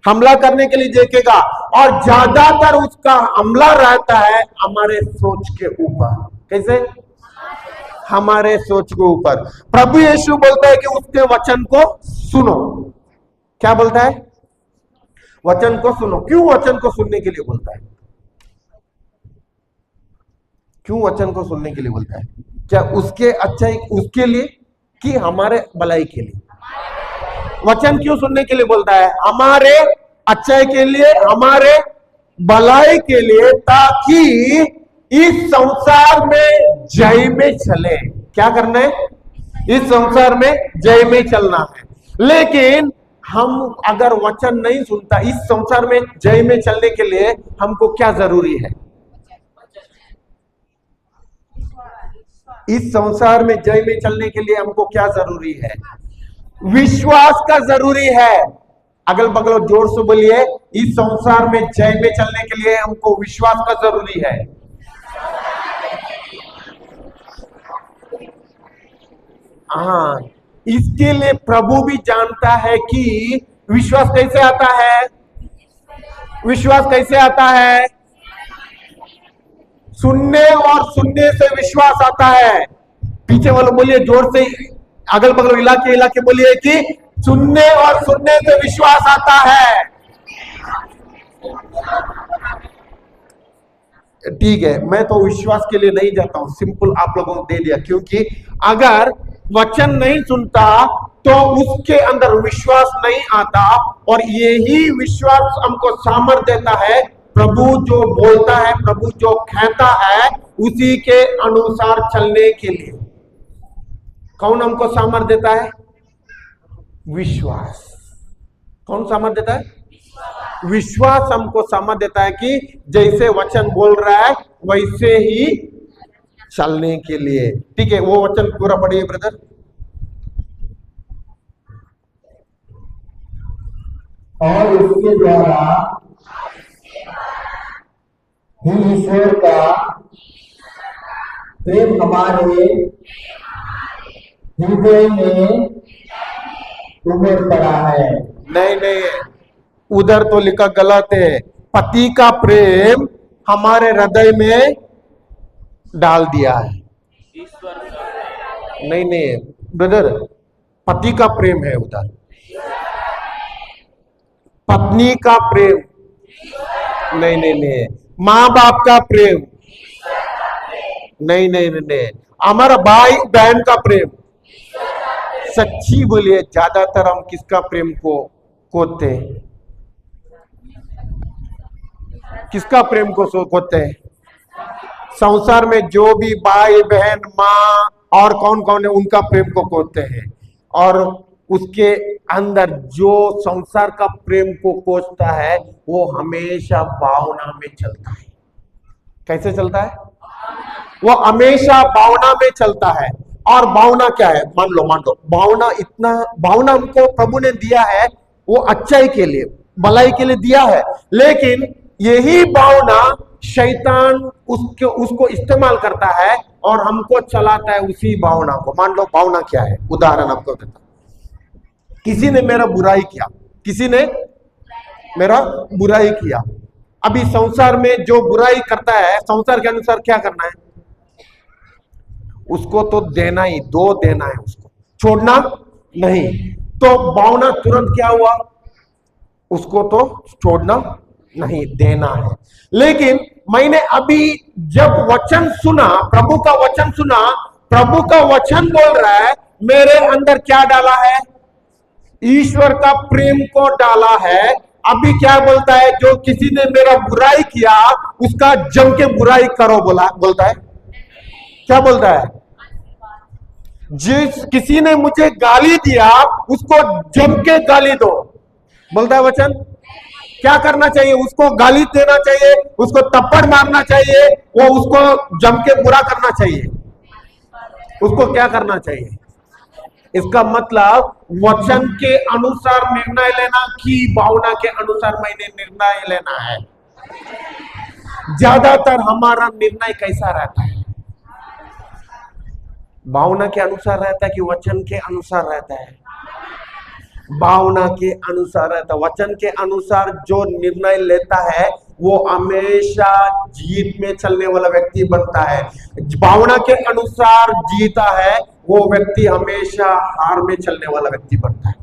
हमला करने के लिए देखेगा। और ज्यादातर उसका हमला रहता है हमारे सोच के ऊपर। कैसे? हमारे सोच के ऊपर। प्रभु यीशु बोलता है कि उसके वचन को सुनो। क्या बोलता है? वचन को सुनो। क्यों वचन को सुनने के लिए बोलता है? क्यों वचन को सुनने के लिए बोलता है? क्या उसके अच्छाई उसके लिए कि हमारे भलाई के लिए? वचन क्यों सुनने के लिए बोलता है? हमारे अच्छाई के लिए, हमारे भलाई के लिए, ताकि इस संसार में जय में चले। क्या करना है? इस संसार में जय में चलना है। लेकिन हम अगर वचन नहीं सुनता, इस संसार में जय में चलने के लिए हमको क्या जरूरी है? इस संसार में जय में चलने के लिए हमको क्या जरूरी है? विश्वास का जरूरी है। अगल बगल जोर से बोलिए, इस संसार में जय में चलने के लिए हमको विश्वास का जरूरी है। हाँ, इसके लिए प्रभु भी जानता है कि विश्वास कैसे आता है। विश्वास कैसे आता है? सुनने, और सुनने से विश्वास आता है। पीछे वाले बोलिए जोर से, अगल बगल इलाके बोलिए कि सुनने और सुनने से विश्वास आता है। ठीक है, मैं तो विश्वास के लिए नहीं जाता हूं, सिंपल आप लोगों को दे दिया, क्योंकि अगर वचन नहीं सुनता तो उसके अंदर विश्वास नहीं आता, और यही विश्वास हमको सामर्थ्य देता है। प्रभु जो बोलता है, प्रभु जो कहता है, उसी के अनुसार चलने के लिए कौन हमको सामर्थ्य देता है? विश्वास। कौन सामर्थ्य देता है? विश्वास हमको सामर्थ्य देता है कि जैसे वचन बोल रहा है वैसे ही चलने के लिए। ठीक है, वो वचन पूरा पढ़िए ब्रदर। और उसके द्वारा ही ईश्वर का प्रेम हमारे हृदय में उमड़ पड़ा है। नहीं, उधर तो लिखा गलत है। पति का प्रेम हमारे हृदय में डाल दिया है। नहीं ब्रदर, पति का प्रेम है उधर, पत्नी का प्रेम नहीं, माँ बाप का प्रेम नहीं, हमारा भाई बहन का प्रेम। सच्ची बोलिए, ज्यादातर हम किसका प्रेम को खोते हैं? किसका प्रेम को खोते हैं? संसार में जो भी भाई बहन माँ और कौन कौन है, उनका प्रेम को खोते हैं। और उसके अंदर जो संसार का प्रेम को खोजता है वो हमेशा भावना में चलता है। कैसे चलता है? वो हमेशा भावना में चलता है। और भावना क्या है? मान लो भावना हमको प्रभु ने दिया है, वो अच्छाई के लिए, भलाई के लिए दिया है। लेकिन यही भावना शैतान उसको इस्तेमाल करता है और हमको चलाता है उसी भावना को। मान लो भावना क्या है, उदाहरण आपको देता हूं। किसी ने मेरा बुराई किया, किसी ने मेरा बुराई किया। अभी संसार में जो बुराई करता है, संसार के अनुसार क्या करना है? उसको तो देना ही, दो देना है, उसको छोड़ना नहीं। तो भावना तुरंत क्या हुआ? उसको तो छोड़ना नहीं, देना है। लेकिन मैंने अभी जब वचन सुना, प्रभु का वचन सुना, प्रभु का वचन बोल रहा है, मेरे अंदर क्या डाला है? ईश्वर का प्रेम को डाला है। अभी क्या बोलता है? जो किसी ने मेरा बुराई किया उसका जम के बुराई करो, बोलता है। क्या बोलता है? जिस किसी ने मुझे गाली दिया उसको जम के गाली दो, बोलता है वचन। क्या करना चाहिए? उसको गाली देना चाहिए, उसको थप्पड़ मारना चाहिए, वो उसको जम के बुरा करना चाहिए। उसको क्या करना चाहिए? इसका मतलब वचन के अनुसार निर्णय लेना कि भावना के अनुसार मैंने निर्णय लेना है। ज्यादातर हमारा निर्णय कैसा रहता है? भावना के अनुसार रहता है कि वचन के अनुसार रहता है? भावना के अनुसार रहता है। वचन के अनुसार जो निर्णय लेता है वो हमेशा जीत में चलने वाला व्यक्ति बनता है। भावना के अनुसार जीता है वो व्यक्ति हमेशा हार में चलने वाला व्यक्ति बनता है।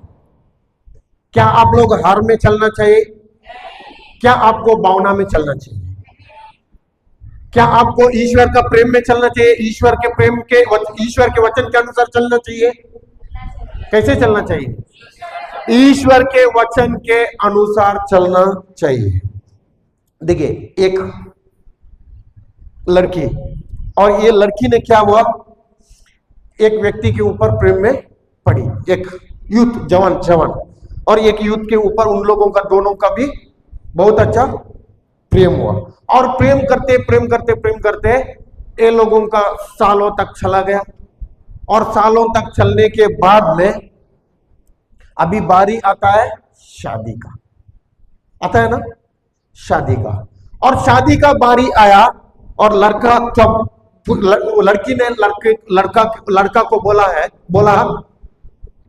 क्या आप लोग हार में चलना चाहिए? क्या आपको भावना में चलना चाहिए? क्या आपको ईश्वर का प्रेम में चलना चाहिए? ईश्वर के वचन के अनुसार चलना चाहिए? कैसे चलना चाहिए? ईश्वर के वचन के अनुसार चलना चाहिए। देखिए, एक लड़की, और ये लड़की ने क्या हुआ, एक व्यक्ति के ऊपर प्रेम में पड़ी, एक यूथ जवान, और एक यूथ के ऊपर उन लोगों का, दोनों का भी बहुत अच्छा प्रेम हुआ। और प्रेम करते ये लोगों का सालों तक चला गया। और सालों तक चलने के बाद में अभी बारी आता है शादी का, आता है ना, शादी का। और शादी का बारी आया और लड़का, जब लड़की ने लड़का को बोला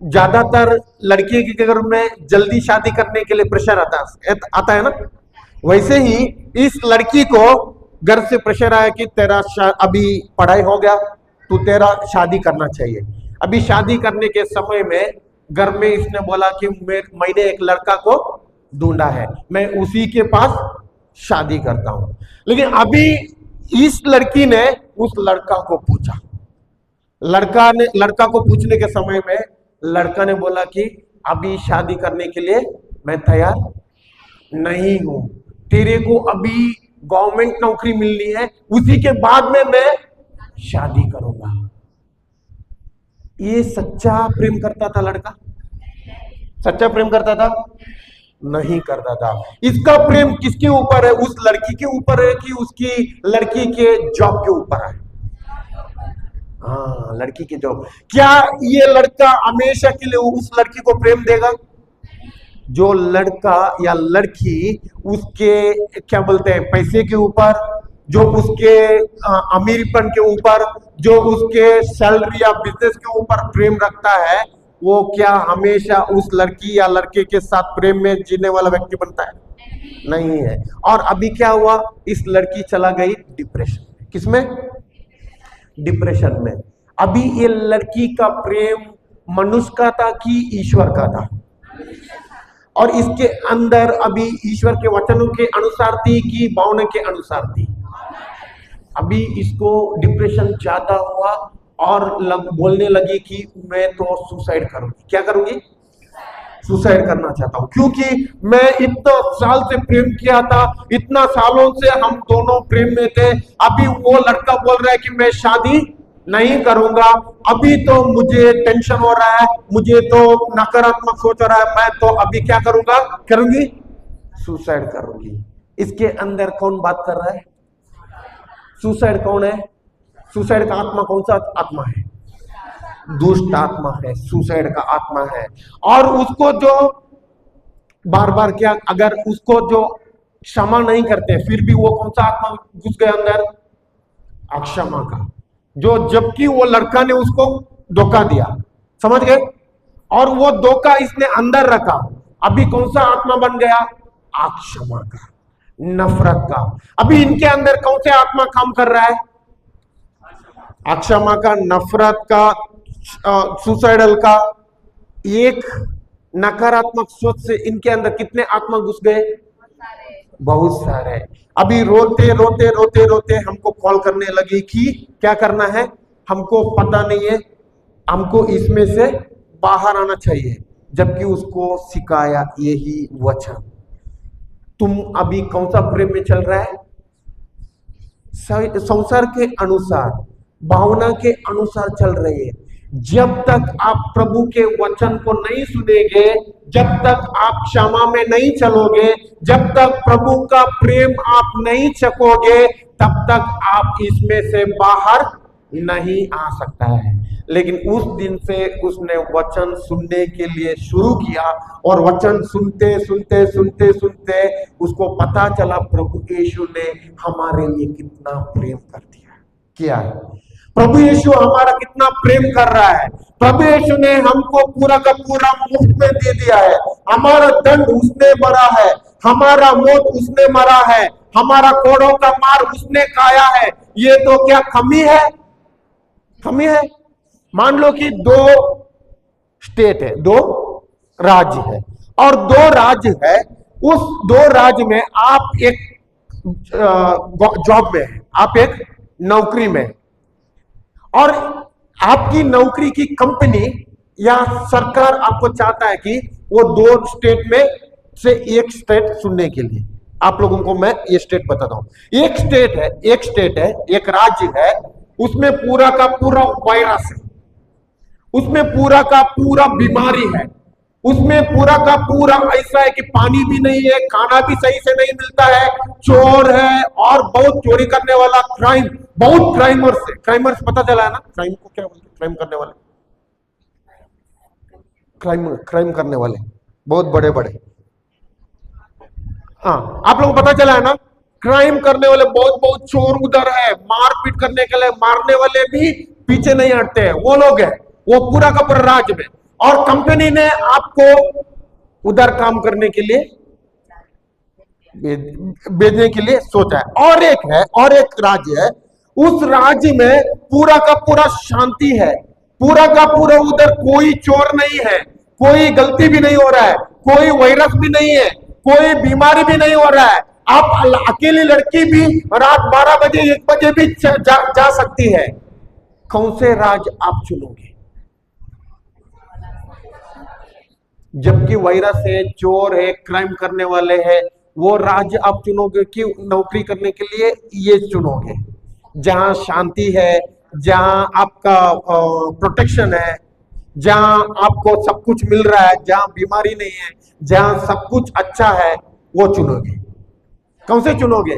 ज्यादातर लड़की के घर में जल्दी शादी करने के लिए प्रेशर आता है ना, वैसे ही इस लड़की को घर से प्रेशर आया कि तेरा अभी पढ़ाई हो गया, तू तेरा शादी करना चाहिए। अभी शादी करने के समय में घर में इसने बोला कि मैंने एक लड़का को ढूंढा है, मैं उसी के पास शादी करता हूं। लेकिन अभी इस लड़की ने उस लड़का को पूछा, लड़का को पूछने के समय में लड़का ने बोला कि अभी शादी करने के लिए मैं तैयार नहीं हूं, तेरे को अभी गवर्नमेंट नौकरी मिलनी है, उसी के बाद में मैं शादी करूंगा। ये सच्चा प्रेम करता था लड़का? सच्चा प्रेम करता था? नहीं करता था। इसका प्रेम किसके ऊपर है? उस लड़की के ऊपर है कि उसकी लड़की के जॉब के ऊपर है? हाँ, लड़की की जॉब। क्या ये लड़का हमेशा के लिए उस लड़की को प्रेम देगा? जो लड़का या लड़की उसके क्या बोलते हैं, पैसे के ऊपर, जो उसके अमीरपन के ऊपर, जो उसके सैलरी या बिजनेस के ऊपर प्रेम रखता है, वो क्या हमेशा उस लड़की या लड़के के साथ प्रेम में जीने वाला व्यक्ति बनता है? नहीं है। और अभी क्या हुआ, इस लड़की चला गई डिप्रेशन में। किसमें? डिप्रेशन में। अभी ये लड़की का प्रेम मनुष्य का था कि ईश्वर का था? और इसके अंदर अभी ईश्वर के वचनों के अनुसार थी कि भावना के अनुसार थी? अभी इसको डिप्रेशन ज्यादा हुआ और बोलने लगी कि मैं तो सुसाइड करूंगी। क्या करूंगी? सुसाइड करना चाहता हूं, क्योंकि मैं इतना साल से प्रेम किया था, इतना सालों से हम दोनों प्रेम में थे। अभी वो लड़का बोल रहा है कि मैं शादी नहीं करूंगा, अभी तो मुझे टेंशन हो रहा है, मुझे तो नकारात्मक सोच रहा है, मैं तो अभी क्या करूंगी? सुसाइड करूंगी। इसके अंदर कौन बात कर रहा है? सुसाइड कौन है? सुसाइड का आत्मा कौन सा आत्मा है? दुष्ट आत्मा है, सुसाइड का आत्मा है। और उसको जो बार बार क्या, अगर उसको जो क्षमा नहीं करते फिर भी वो कौन सा आत्मा घुस गया अंदर? अक्षमा का, जो जबकि वो लड़का ने उसको धोखा दिया, समझ गए? और वो धोखा इसने अंदर रखा, अभी कौन सा आत्मा बन गया? अक्षमा का, नफरत का। अभी इनके अंदर कौन सा आत्मा काम कर रहा है? अक्षमा का, नफरत का, सुसाइडल का। एक नकारात्मक सोच से इनके अंदर कितने आत्मा घुस गए? बहुत सारे। अभी रोते हमको कॉल करने लगी कि क्या करना है, हमको पता नहीं है, हमको इसमें से बाहर आना चाहिए। जबकि उसको सिखाया यही वचन। तुम अभी कौन सा प्रेम में चल रहा है? संसार के अनुसार, भावना के अनुसार चल रहे हैं। जब तक आप प्रभु के वचन को नहीं सुनेंगे, जब तक आप क्षमा में नहीं चलोगे, जब तक प्रभु का प्रेम आप नहीं चखोगे, तब तक आप इसमें से बाहर नहीं आ सकता है। लेकिन उस दिन से उसने वचन सुनने के लिए शुरू किया, और वचन सुनते सुनते उसको पता चला प्रभु यीशु ने हमारे लिए कितना प्रेम कर किया है। प्रभु यीशु हमारा कितना प्रेम कर रहा है। प्रभु यीशु ने हमको पूरा का पूरा मुफ्त में दे दिया है। हमारा दंड उसने भरा है, हमारा मौत उसने मरा है, हमारा कोड़ों का मार उसने खाया है। ये तो क्या कमी है? कमी है? मान लो कि 2 स्टेट है, 2 राज्य है, और 2 राज्य है। उस 2 राज्य में आप एक जॉब में है, आप एक नौकरी में, और आपकी नौकरी की कंपनी या सरकार आपको चाहता है कि वो 2 स्टेट में से एक स्टेट चुनने के लिए। आप लोगों को मैं ये स्टेट बताता हूं। एक स्टेट है, एक राज्य है, उसमें पूरा का पूरा वायरस है, उसमें पूरा का पूरा बीमारी है, उसमें पूरा का पूरा ऐसा है कि पानी भी नहीं है, खाना भी सही से नहीं मिलता है, चोर है, और बहुत चोरी करने वाला, क्राइम, बहुत क्राइमर्स है। क्राइमर्स पता चला है ना, क्राइम को क्या बोलते हैं? क्राइम करने वाले, क्राइम करने वाले बहुत बड़े बड़े, हाँ, आप लोगों को पता चला है ना, क्राइम करने वाले बहुत बहुत चोर उधर है, मारपीट करने के लिए मारने वाले भी पीछे नहीं हटते हैं, वो लोग हैं, वो पूरा का पूरा राज्य में। और कंपनी ने आपको उधर काम करने के लिए भेजने के लिए सोचा है। और एक राज्य है, उस राज्य में पूरा का पूरा शांति है, पूरा का पूरा उधर कोई चोर नहीं है, कोई गलती भी नहीं हो रहा है, कोई वायरस भी नहीं है, कोई बीमारी भी नहीं हो रहा है। आप अकेली लड़की भी रात 12 बजे 1 बजे भी जा सकती है। कौन से राज्य आप चुनोगे? जबकि वायरस है, चोर है, क्राइम करने वाले हैं, वो राज्य आप चुनोगे कि नौकरी करने के लिए ये चुनोगे जहां शांति है, जहां आपका प्रोटेक्शन है, जहां आपको सब कुछ मिल रहा है, जहां बीमारी नहीं है, जहां सब कुछ अच्छा है, वो चुनोगे? कौन से चुनोगे?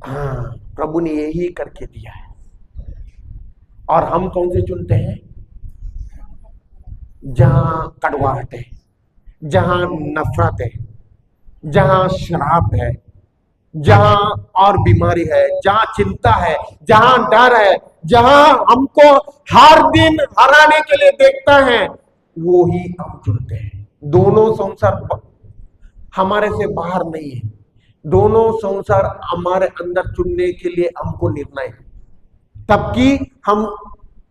हाँ, प्रभु ने यही करके दिया है। और हम कौन से चुनते हैं? जहां कड़वाहट है, जहां नफरत है, जहां शराब है, जहां और बीमारी है, जहां चिंता है, जहां डर है, जहां हमको हर दिन हराने के लिए देखता है, वो ही हम चुनते हैं। दोनों संसार हमारे से बाहर नहीं है, दोनों संसार हमारे अंदर चुनने के लिए हमको निर्णय है। तब कि हम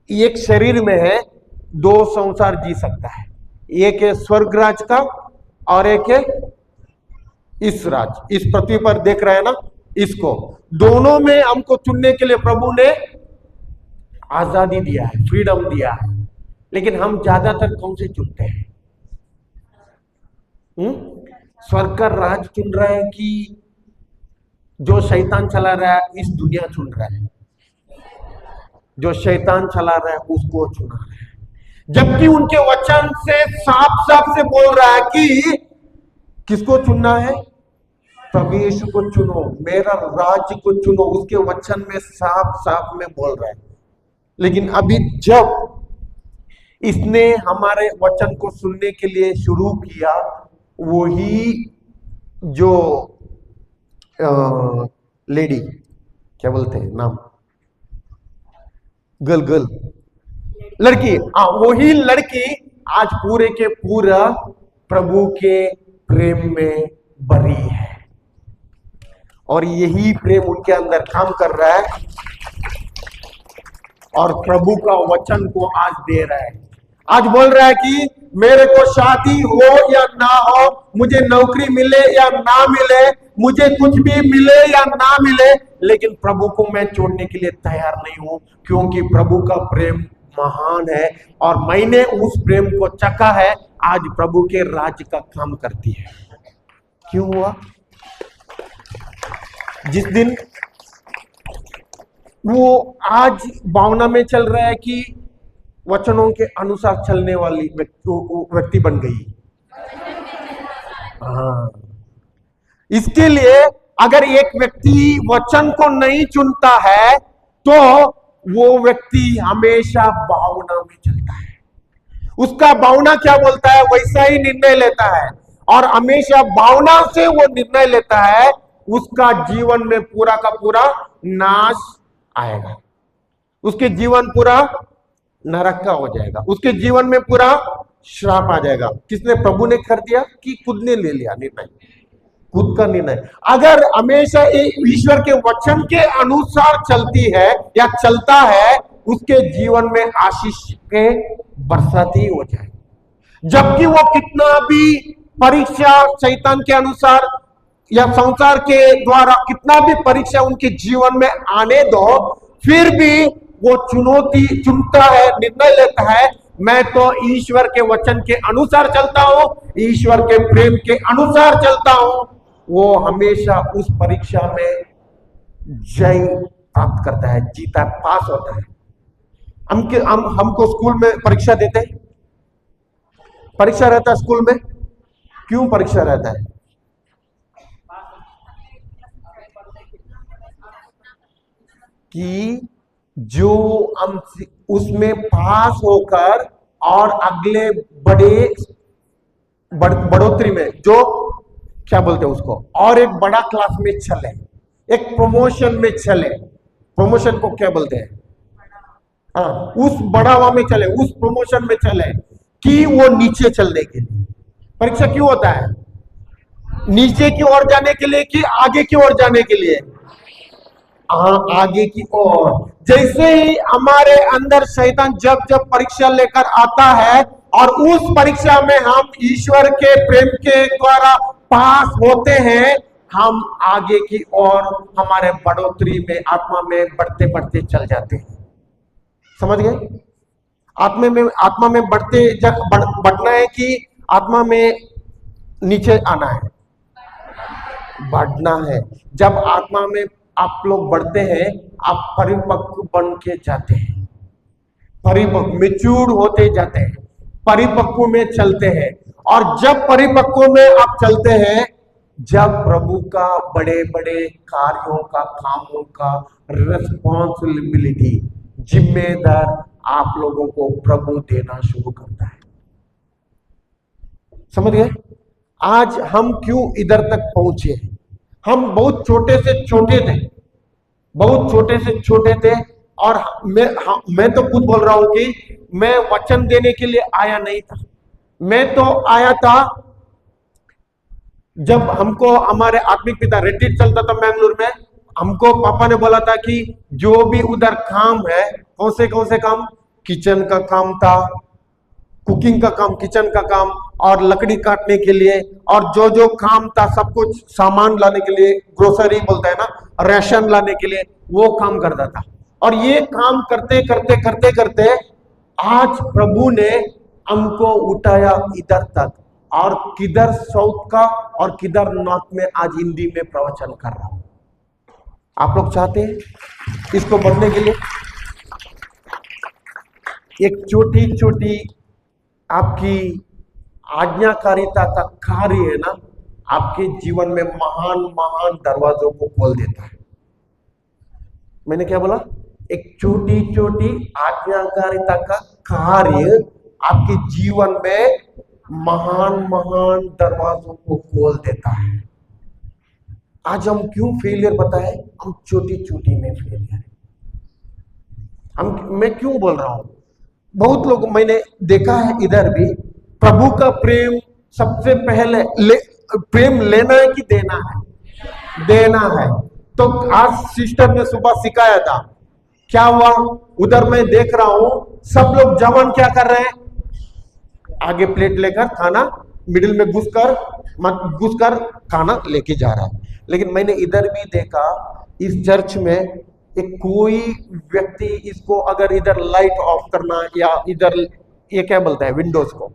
एक शरीर में है, 2 संसार जी सकता है, एक है स्वर्ग राज का और एक है इस राज, इस पृथ्वी पर देख रहे हैं ना, इसको। दोनों में हमको चुनने के लिए प्रभु ने आजादी दिया है, फ्रीडम दिया है। लेकिन हम ज्यादातर कौन से चुनते हैं? स्वर्ग का राज चुन रहा है कि जो शैतान चला रहा है इस दुनिया चुन रहा है? जो शैतान चला रहा है उसको चुना रहा है। जबकि उनके वचन से साफ साफ से बोल रहा है कि किसको चुनना है? प्रभु यीशु को चुनो, मेरा राज्य को चुनो, उसके वचन में साफ साफ में बोल रहा है। लेकिन अभी जब इसने हमारे वचन को सुनने के लिए शुरू किया, वही जो लेडी, क्या बोलते हैं नाम, गर्ल, लड़की, हाँ, वही लड़की आज पूरे के पूरा प्रभु के प्रेम में भरी है, और यही प्रेम उनके अंदर काम कर रहा है, और प्रभु का वचन को आज दे रहा है। आज बोल रहा है कि मेरे को शादी हो या ना हो, मुझे नौकरी मिले या ना मिले, मुझे कुछ भी मिले या ना मिले, लेकिन प्रभु को मैं छोड़ने के लिए तैयार नहीं हूं, क्योंकि प्रभु का प्रेम महान है और मैंने उस प्रेम को चखा है। आज प्रभु के राज्य का काम करती है। क्यों हुआ? जिस दिन वो आज भावना में चल रहा है कि वचनों के अनुसार चलने वाली व्यक्ति बन गई। हाँ, इसके लिए अगर एक व्यक्ति वचन को नहीं चुनता है तो वो व्यक्ति हमेशा भावना में चलता है। उसका भावना क्या बोलता है वैसा ही निर्णय लेता है, और हमेशा भावना से वो निर्णय लेता है। उसका जीवन में पूरा का पूरा नाश आएगा, उसके जीवन पूरा नरक का हो जाएगा, उसके जीवन में पूरा श्राप आ जाएगा। किसने? प्रभु ने कर दिया कि खुद ने ले लिया निर्णय, खुद का निर्णय। अगर हमेशा ईश्वर के वचन के अनुसार चलती है या चलता है, उसके जीवन में आशीष के बरसाती हो जाए। जबकि वो कितना भी परीक्षा शैतान के अनुसार या संसार के द्वारा कितना भी परीक्षा उनके जीवन में आने दो, फिर भी वो चुनौती चुनता है, निर्णय लेता है, मैं तो ईश्वर के वचन के अनुसार चलता हूं, ईश्वर के प्रेम के अनुसार चलता हूं। वो हमेशा उस परीक्षा में जय प्राप्त करता है, जीता, पास होता है। हमको स्कूल में परीक्षा देते हैं, परीक्षा रहता है स्कूल में। क्यों परीक्षा रहता है? कि जो हम उसमें पास होकर और अगले बढ़ोतरी में, जो क्या बोलते हैं उसको, और एक बड़ा क्लास में चले, एक प्रमोशन में चले। प्रमोशन को क्या बोलते हैं? हाँ, उस बढ़ावा में चले, उस प्रमोशन में चले, कि वो नीचे चलने के लिए परीक्षा क्यों होता है? नीचे की ओर जाने के लिए कि आगे की ओर जाने के लिए? आगे की ओर। जैसे ही हमारे अंदर शैतान जब जब परीक्षा लेकर आता है और उस परीक्षा में हम ईश्वर के प्रेम के द्वारा पास होते हैं, हम आगे की ओर हमारे बढ़ोतरी में, आत्मा में बढ़ते बढ़ते चल जाते हैं। समझ गए? आत्मा में बढ़ना है कि आत्मा में नीचे आना है? बढ़ना है। जब आत्मा में आप लोग बढ़ते हैं, आप परिपक्व बन के जाते हैं, परिपक्व, मैच्योर होते जाते हैं, परिपक्व में चलते हैं। और जब परिपक्व में आप चलते हैं, जब प्रभु का बड़े बड़े कार्यों का, कामों का रिस्पॉन्सिबिलिटी, जिम्मेदार आप लोगों को प्रभु देना शुरू करता है। समझ गए? आज हम क्यों इधर तक पहुंचे? हम बहुत छोटे से छोटे थे, बहुत छोटे से छोटे थे। और मैं तो खुद बोल रहा हूं कि मैं वचन देने के लिए आया नहीं था। मैं तो आया था जब हमको हमारे आत्मिक पिता रिट्रीट चलता था मैंगलोर में, हमको पापा ने बोला था कि जो भी उधर काम है, कौन से काम, किचन का काम था, कुकिंग का काम, किचन का काम, और लकड़ी काटने के लिए, और जो जो काम था सब कुछ सामान लाने के लिए, ग्रोसरी बोलता है ना, राशन लाने के लिए, वो काम करता था। और ये काम करते करते करते करते आज प्रभु ने हमको उठाया इधर तक, और किधर साउथ का और किधर नॉर्थ में आज हिंदी में प्रवचन कर रहा हूं। आप लोग चाहते हैं इसको बढ़ने के लिए? एक छोटी छोटी आपकी आज्ञाकारिता का कार्य है ना, आपके जीवन में महान महान दरवाजों को खोल देता है। मैंने क्या बोला? एक छोटी छोटी आज्ञाकारिता का कार्य आपके जीवन में महान महान दरवाजों को खोल देता है। आज हम क्यों फेलियर पता है? हम छोटी छोटी में फेलियर है। मैं क्यों बोल रहा हूं? बहुत लोग मैंने देखा है इधर भी, प्रभु का प्रेम सबसे पहले प्रेम लेना है कि देना है? देना है। तो आज सिस्टर ने सुबह सिखाया था, क्या हुआ? उधर मैं देख रहा हूं सब लोग जवान क्या कर रहे हैं? आगे प्लेट लेकर खाना, मिडिल में घुसकर खाना लेके जा रहा है। लेकिन मैंने इधर भी देखा, इस चर्च में एक कोई व्यक्ति इसको अगर इधर लाइट ऑफ करना, या इधर ये क्या बोलता है, विंडोज को,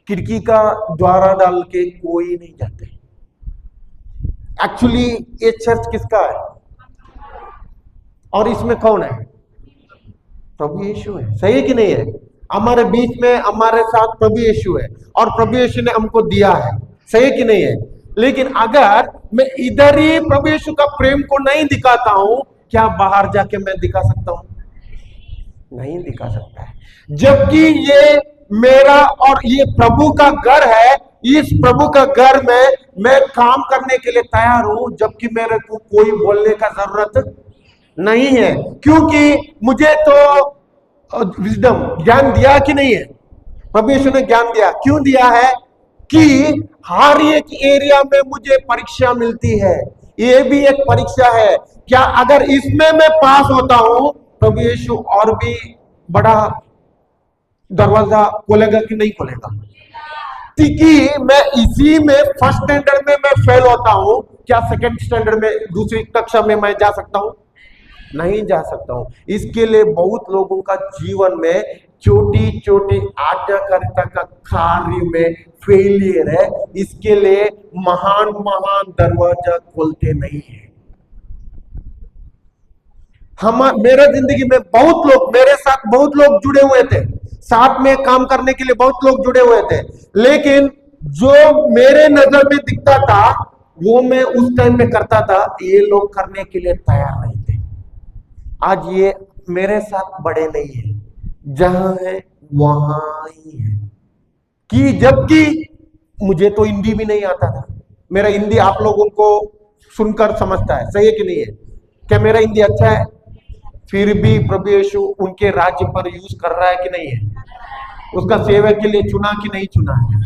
खिड़की का द्वारा डाल के कोई नहीं जाते। एक्चुअली ये चर्च किसका है? और इसमें कौन है? प्रभु यीशु है। सही है कि नहीं है? हमारे बीच में हमारे साथ प्रभु यीशु है, और प्रभु यीशु ने हमको दिया है। सही है कि नहीं है? लेकिन अगर मैं इधर ही प्रभु यीशु का प्रेम को नहीं दिखाता हूं, क्या बाहर जाके मैं दिखा सकता हूं? नहीं दिखा सकता है। जबकि ये मेरा और ये प्रभु का घर है, इस प्रभु का घर में मैं काम करने के लिए तैयार हूं, जबकि मेरे को कोई बोलने का जरूरत नहीं है। क्योंकि मुझे तो विजडम, ज्ञान दिया कि नहीं है? प्रभु यीशु ने ज्ञान दिया। क्यों दिया है? कि हर एक एरिया में मुझे परीक्षा मिलती है। ये भी एक परीक्षा है। क्या अगर इसमें मैं पास होता हूं, प्रभु यीशु और भी बड़ा दरवाजा खोलेगा कि नहीं खोलेगा? व्यक्ति की मैं इसी में फर्स्ट स्टैंडर्ड में मैं फेल होता हूं, क्या सेकंड स्टैंडर्ड में दूसरी कक्षा में मैं जा सकता हूं? नहीं जा सकता हूं। इसके लिए बहुत लोगों का जीवन में छोटी छोटी आज्ञाकारिता का कार्य में फेलियर है, इसके लिए महान महान दरवाजा खोलते नहीं है। मेरा जिंदगी में बहुत लोग, मेरे साथ बहुत लोग जुड़े हुए थे, साथ में काम करने के लिए बहुत लोग जुड़े हुए थे, लेकिन जो मेरे नजर में दिखता था वो मैं उस टाइम में करता था, ये लोग करने के लिए तैयार नहीं थे। आज ये मेरे साथ बड़े नहीं है, जहां है वहां ही है। कि जबकि मुझे तो हिंदी भी नहीं आता था, मेरा हिंदी आप लोगों को सुनकर समझता है, सही है कि नहीं है? क्या मेरा हिंदी अच्छा है? फिर भी प्रभु यीशु उनके राज्य पर यूज कर रहा है कि नहीं है? उसका सेवा के लिए चुना कि नहीं चुना है?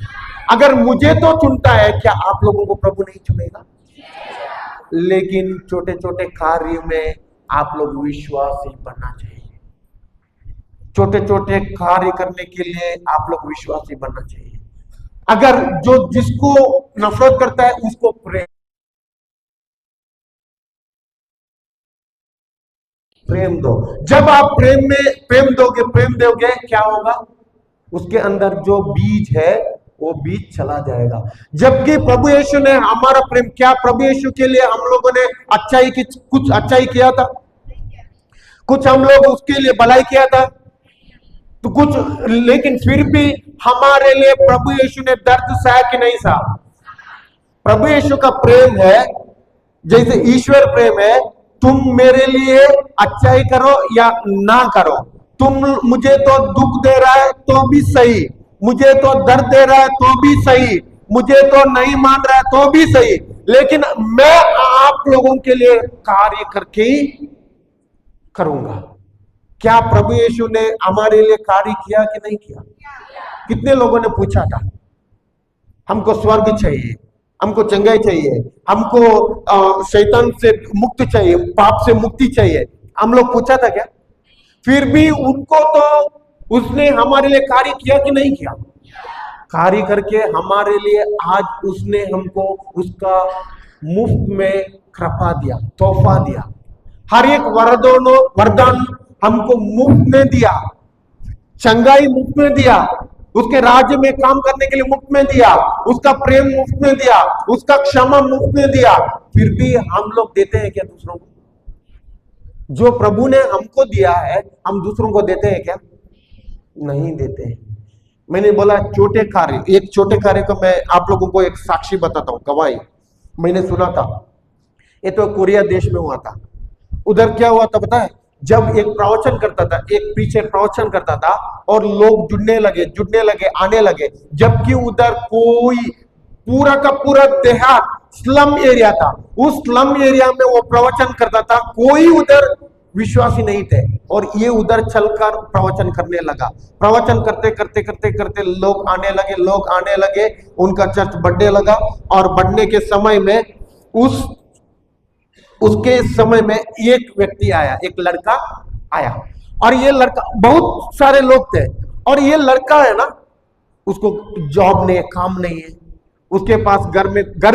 अगर मुझे तो चुनता है, क्या आप लोगों को प्रभु नहीं चुनेगा? लेकिन छोटे छोटे कार्य में आप लोग विश्वासी बनना चाहिए। छोटे छोटे कार्य करने के लिए आप लोग विश्वासी बनना चाहिए। अगर जो जिसको नफरत करता है उसको प्रेम दो। जब आप प्रेम दोगे क्या होगा? उसके अंदर जो बीज है वो बीज चला जाएगा। जबकि प्रभु यीशु ने हमारा प्रेम, क्या प्रभु यीशु के लिए हम लोगों ने कुछ अच्छाई किया था? कुछ हम लोग उसके लिए भलाई किया था तो कुछ, लेकिन फिर भी हमारे लिए प्रभु यीशु ने दर्द सहा कि नहीं सहा? प्रभु यीशु का प्रेम है जैसे ईश्वर प्रेम है, तुम मेरे लिए अच्छाई करो या ना करो, तुम मुझे तो दुख दे रहा है तो भी सही, मुझे तो दर्द दे रहा है तो भी सही, मुझे तो नहीं मान रहा है तो भी सही, लेकिन मैं आप लोगों के लिए कार्य करके ही करूंगा। क्या प्रभु यीशु ने हमारे लिए कार्य किया कि नहीं किया? कितने लोगों ने पूछा था हमको स्वर्ग चाहिए, हमको चंगाई चाहिए, हमको शैतान से मुक्ति चाहिए, पाप से मुक्ति चाहिए, हम लोग पूछा था क्या? फिर भी उनको तो उसने हमारे लिए कार्य किया कि नहीं किया? कार्य करके हमारे लिए आज उसने हमको उसका मुफ्त में कृपा दिया, तोहफा दिया। हर एक वरदान हमको मुफ्त में दिया, चंगाई मुफ्त में दिया, उसके राज्य में काम करने के लिए मुफ्त में दिया, उसका प्रेम मुफ्त में दिया, उसका क्षमा मुफ्त में दिया। फिर भी हम लोग देते हैं क्या दूसरों को? जो प्रभु ने हमको दिया है हम दूसरों को देते हैं क्या? नहीं देते हैं। मैंने बोला छोटे कार्य, एक छोटे कार्य को मैं आप लोगों को एक साक्षी बताता हूं, गवाही मैंने सुना था। ये तो कोरिया देश में हुआ था। उधर क्या हुआ था पता है? जब एक प्रवचन करता था, एक प्रीचर प्रवचन करता था और लोग जुड़ने लगे, आने लगे, जबकि उधर कोई पूरा का पूरा देहात स्लम एरिया था। उस स्लम एरिया में वो प्रवचन करता था, कोई उधर विश्वासी नहीं थे और ये उधर चलकर प्रवचन करने लगा। प्रवचन करते लोग आने लगे, उनका चर्च बढ़ने लगा और बढ़ने के समय में उसके समय में एक व्यक्ति आया, एक लड़का आया, और ये लड़का, बहुत सारे लोग थे और ये लड़का है ना, उसको जॉब नहीं है, काम नहीं है, उसके पास घर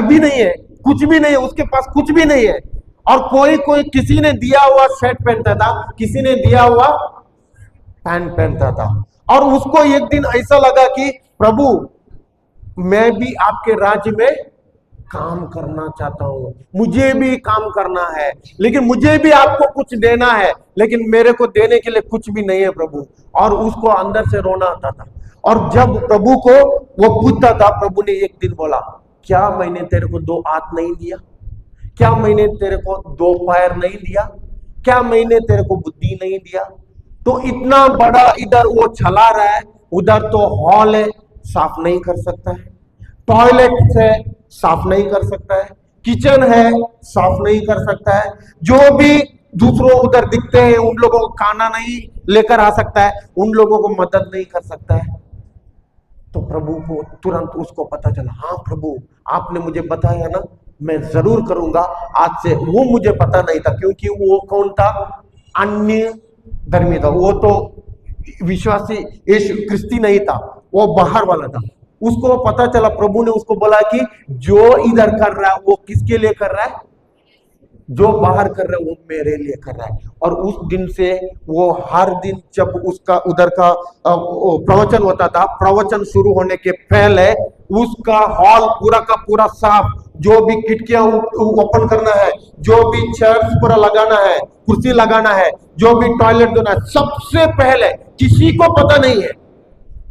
भी नहीं है, कुछ भी नहीं है, उसके पास कुछ भी नहीं है। और कोई किसी ने दिया हुआ शर्ट पहनता था, किसी ने दिया हुआ पैंट पहनता था। और उसको एक दिन ऐसा लगा कि प्रभु मैं भी आपके राज्य में काम करना चाहता हूं, मुझे भी काम करना है, लेकिन मुझे भी आपको कुछ देना है, लेकिन मेरे को देने के लिए कुछ भी नहीं है प्रभु। और उसको अंदर से रोना आता था। और जब प्रभु को वो पूछता था, प्रभु ने एक दिन बोला, क्या मैंने तेरे को 2 हाथ नहीं दिया? क्या मैंने तेरे को 2 पैर नहीं दिया? क्या मैंने तेरे को बुद्धि नहीं दिया? तो इतना बड़ा इधर वो चला रहा है, उधर तो हॉल है, साफ नहीं कर सकता है, टॉयलेट है, साफ नहीं कर सकता है, किचन है, साफ नहीं कर सकता है, जो भी दूसरों उधर दिखते हैं उन लोगों को खाना नहीं लेकर आ सकता है, उन लोगों को मदद नहीं कर सकता है। तो प्रभु को तुरंत उसको पता चला, हाँ प्रभु आपने मुझे बताया ना, मैं जरूर करूंगा आज से। वो मुझे पता नहीं था, क्योंकि वो कौन था? अन्य धर्मी था, वो तो विश्वासी यीशु क्रिस्ती नहीं था, वो बाहर वाला था। उसको पता चला, प्रभु ने उसको बोला कि जो इधर कर रहा है वो किसके लिए कर रहा है, जो बाहर कर रहा है वो मेरे लिए कर रहा है। और उस दिन से वो हर दिन जब उसका उधर का प्रवचन होता था, प्रवचन शुरू होने के पहले उसका हॉल पूरा का पूरा साफ, जो भी खिड़कियां ओपन करना है, जो भी चेयर्स पूरा लगाना है, कुर्सी लगाना है, जो भी टॉयलेट देना है, सबसे पहले किसी को पता नहीं है,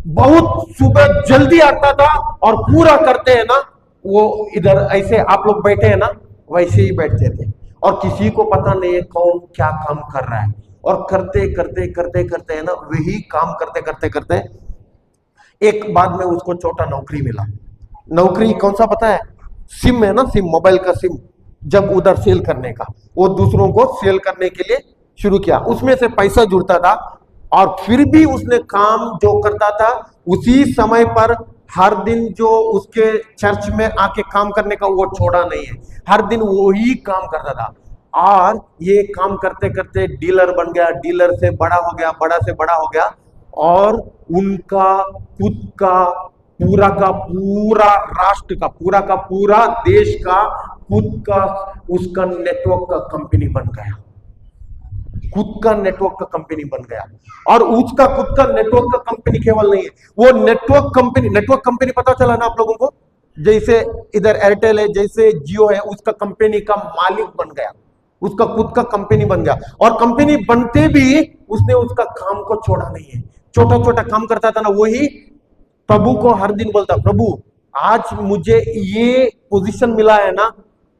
बहुत सुबह जल्दी आता था और पूरा करते हैं ना, वो इधर ऐसे आप लोग बैठे हैं ना वैसे ही बैठते थे और किसी को पता नहीं है कौन क्या काम कर रहा है। और करते करते करते करते है ना, वही काम करते करते करते एक बाद में उसको छोटा नौकरी मिला। नौकरी कौन सा पता है? सिम है ना, सिम, मोबाइल का सिम, जब उधर सेल करने का, वो दूसरों को सेल करने के लिए शुरू किया, उसमें से पैसा जुड़ता था। और फिर भी उसने काम जो करता था उसी समय पर हर दिन जो उसके चर्च में आके काम करने का वो छोड़ा नहीं है, हर दिन वो ही काम करता था। और ये काम करते करते डीलर बन गया, डीलर से बड़ा हो गया, बड़ा से बड़ा हो गया और उनका खुद का पूरा राष्ट्र का पूरा देश का खुद का उसका नेटवर्क का कंपनी बन गया, खुद का नेटवर्क का कंपनी बन गया। और उसका खुद का नेटवर्क का कंपनी केवल नहीं है, वो नेटवर्क कंपनी पता चला ना आप लोगों को, जैसे इधर एयरटेल है, जैसे जियो है, उसका कंपनी का मालिक बन गया, उसका खुद का कंपनी बन गया। और कंपनी बनते भी उसने उसका काम को छोड़ा नहीं है, छोटा छोटा काम करता था ना, वही प्रभु को हर दिन बोलता, प्रभु आज मुझे ये पोजीशन मिला है ना,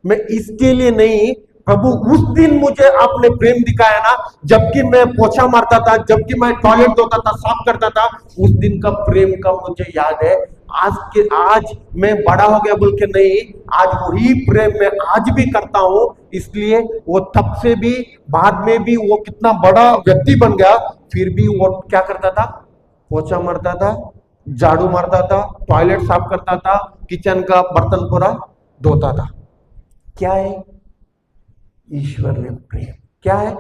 मैं इसके लिए नहीं, प्रभु उस दिन मुझे आपने प्रेम दिखाया ना, जबकि मैं पोछा मारता था, जबकि मैं टॉयलेट धोता था, साफ करता था, उस दिन का प्रेम का मुझे याद है। आज मैं बड़ा हो गया बोल के नहीं, आज वही प्रेम मैं आज भी करता हूं। इसलिए वो तब से भी बाद में भी वो कितना बड़ा व्यक्ति बन गया, फिर भी वो क्या करता था? पोछा मारता था, झाड़ू मारता था, टॉयलेट साफ करता था, किचन का बर्तन पूरा धोता था। क्या है? ईश्वरीय प्रेम। क्या है?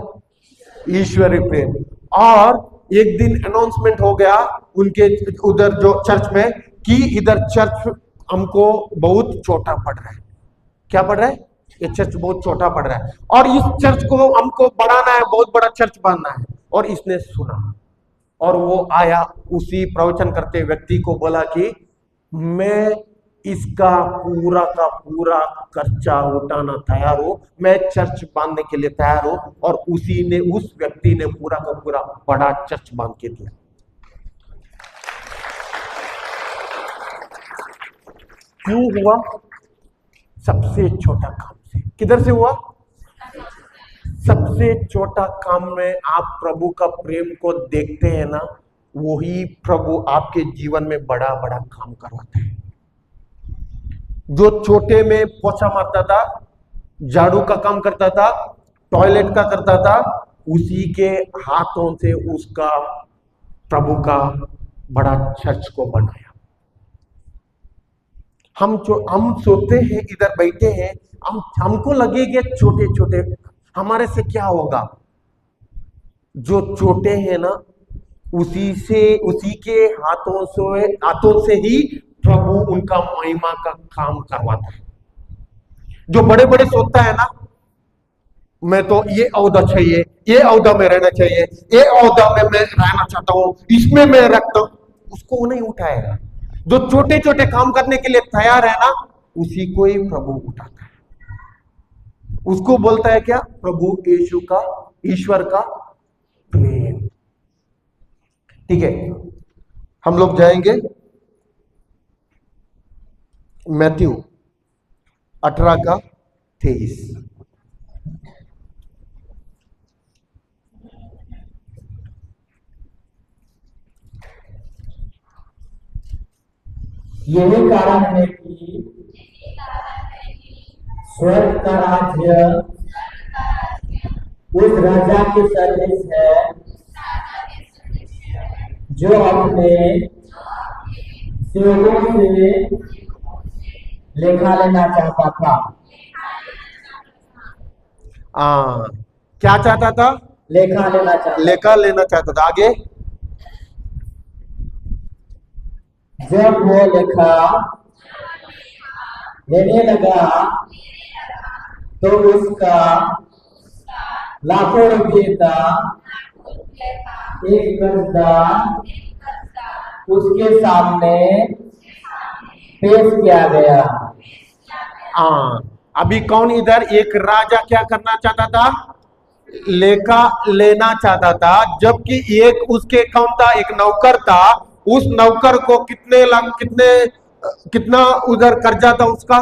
ईश्वरीय प्रेम। और एक दिन अनाउंसमेंट हो गया उनके उधर जो चर्च में कि इधर चर्च हमको बहुत छोटा पड़ रहा है। क्या पड़ रहा है? ये चर्च बहुत छोटा पड़ रहा है और इस चर्च को हमको बढ़ाना है, बहुत बड़ा चर्च बनना है। और इसने सुना और वो आया, उसी प्रवचन करते व्यक्ति को बोला कि मैं इसका पूरा का पूरा खर्चा उठाना तैयार हूं, मैं चर्च बांधने के लिए तैयार हूं। और उस व्यक्ति ने पूरा का पूरा बड़ा चर्च बांध के दिया। क्यों हुआ? सबसे छोटा काम से। किधर से हुआ? सबसे छोटा काम में आप प्रभु का प्रेम को देखते हैं ना, वही प्रभु आपके जीवन में बड़ा बड़ा काम करवाता है। जो छोटे में पोछा मारता था, झाड़ू का काम करता था, टॉयलेट का करता था, उसी के हाथों से उसका प्रभु का बड़ा चर्च को बनाया। हम सोते हैं, इधर बैठे हैं, हमको लगेगा छोटे छोटे, हमारे से क्या होगा? जो छोटे हैं ना, उसी के हाथों से ही प्रभु उनका महिमा का काम करवाता है। जो बड़े बड़े सोचता है ना, मैं तो ये औहदा चाहिए, ये औहदा में रहना चाहिए, ये औहदा में मैं रहना चाहता हूं, इसमें मैं रखता हूं, उसको वो नहीं उठाएगा। जो छोटे छोटे काम करने के लिए तैयार है ना, उसी को ही प्रभु उठाता है। उसको बोलता है क्या? प्रभु यीशु का, ईश्वर का प्रेम। ठीक है, हम लोग जाएंगे मैथ्यू 18 का 23। यही कारण है कि स्वर्ग का राज्य उस राजा की सर्विस है जो अपने सेवकों से लेखा लेना चाहता था। क्या चाहता था? लेखा लेना चाहता था। आगे जब वो लेखा लेने लगा तो उसका लाखों रुपये का एक कर्जदार उसके सामने पेश किया गया। हाँ, अभी कौन इधर, एक राजा क्या करना चाहता था, लेखा लेना चाहता था, जबकि एक उसके कौन था, एक नौकर था। उस नौकर को कितना उधर कर्जा था उसका,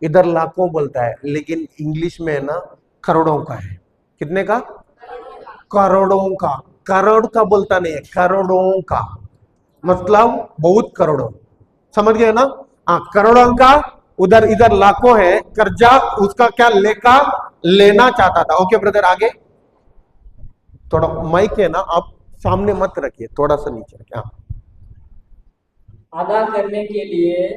इधर लाखों बोलता है लेकिन इंग्लिश में ना करोड़ों का है। कितने का, करोड़ों का। करोड़ का बोलता नहीं है, करोड़ों का, मतलब बहुत करोड़ों, समझ गए ना। हाँ, करोड़ों का, उधर इधर लाखों है, कर्जा उसका क्या लेखा लेना चाहता था। ओके ब्रदर, आगे थोड़ा माइक है ना, आप सामने मत रखिए, थोड़ा सा नीचे रखिए। हाँ, अदा करने के लिए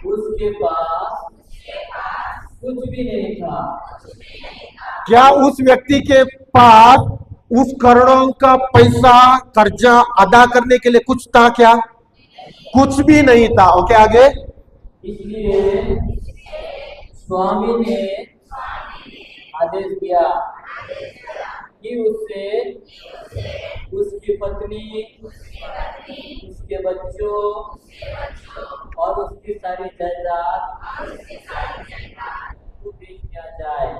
उसके पास कुछ भी नहीं था। क्या उस व्यक्ति के पास उस करोड़ों का पैसा कर्जा अदा करने के लिए कुछ था क्या, कुछ भी नहीं था। ओके, आगे। इसलिए स्वामी ने आदेश दिया कि उससे उसकी पत्नी, उसके बच्चों और उसकी सारी जायदाद को बेच दिया जाए।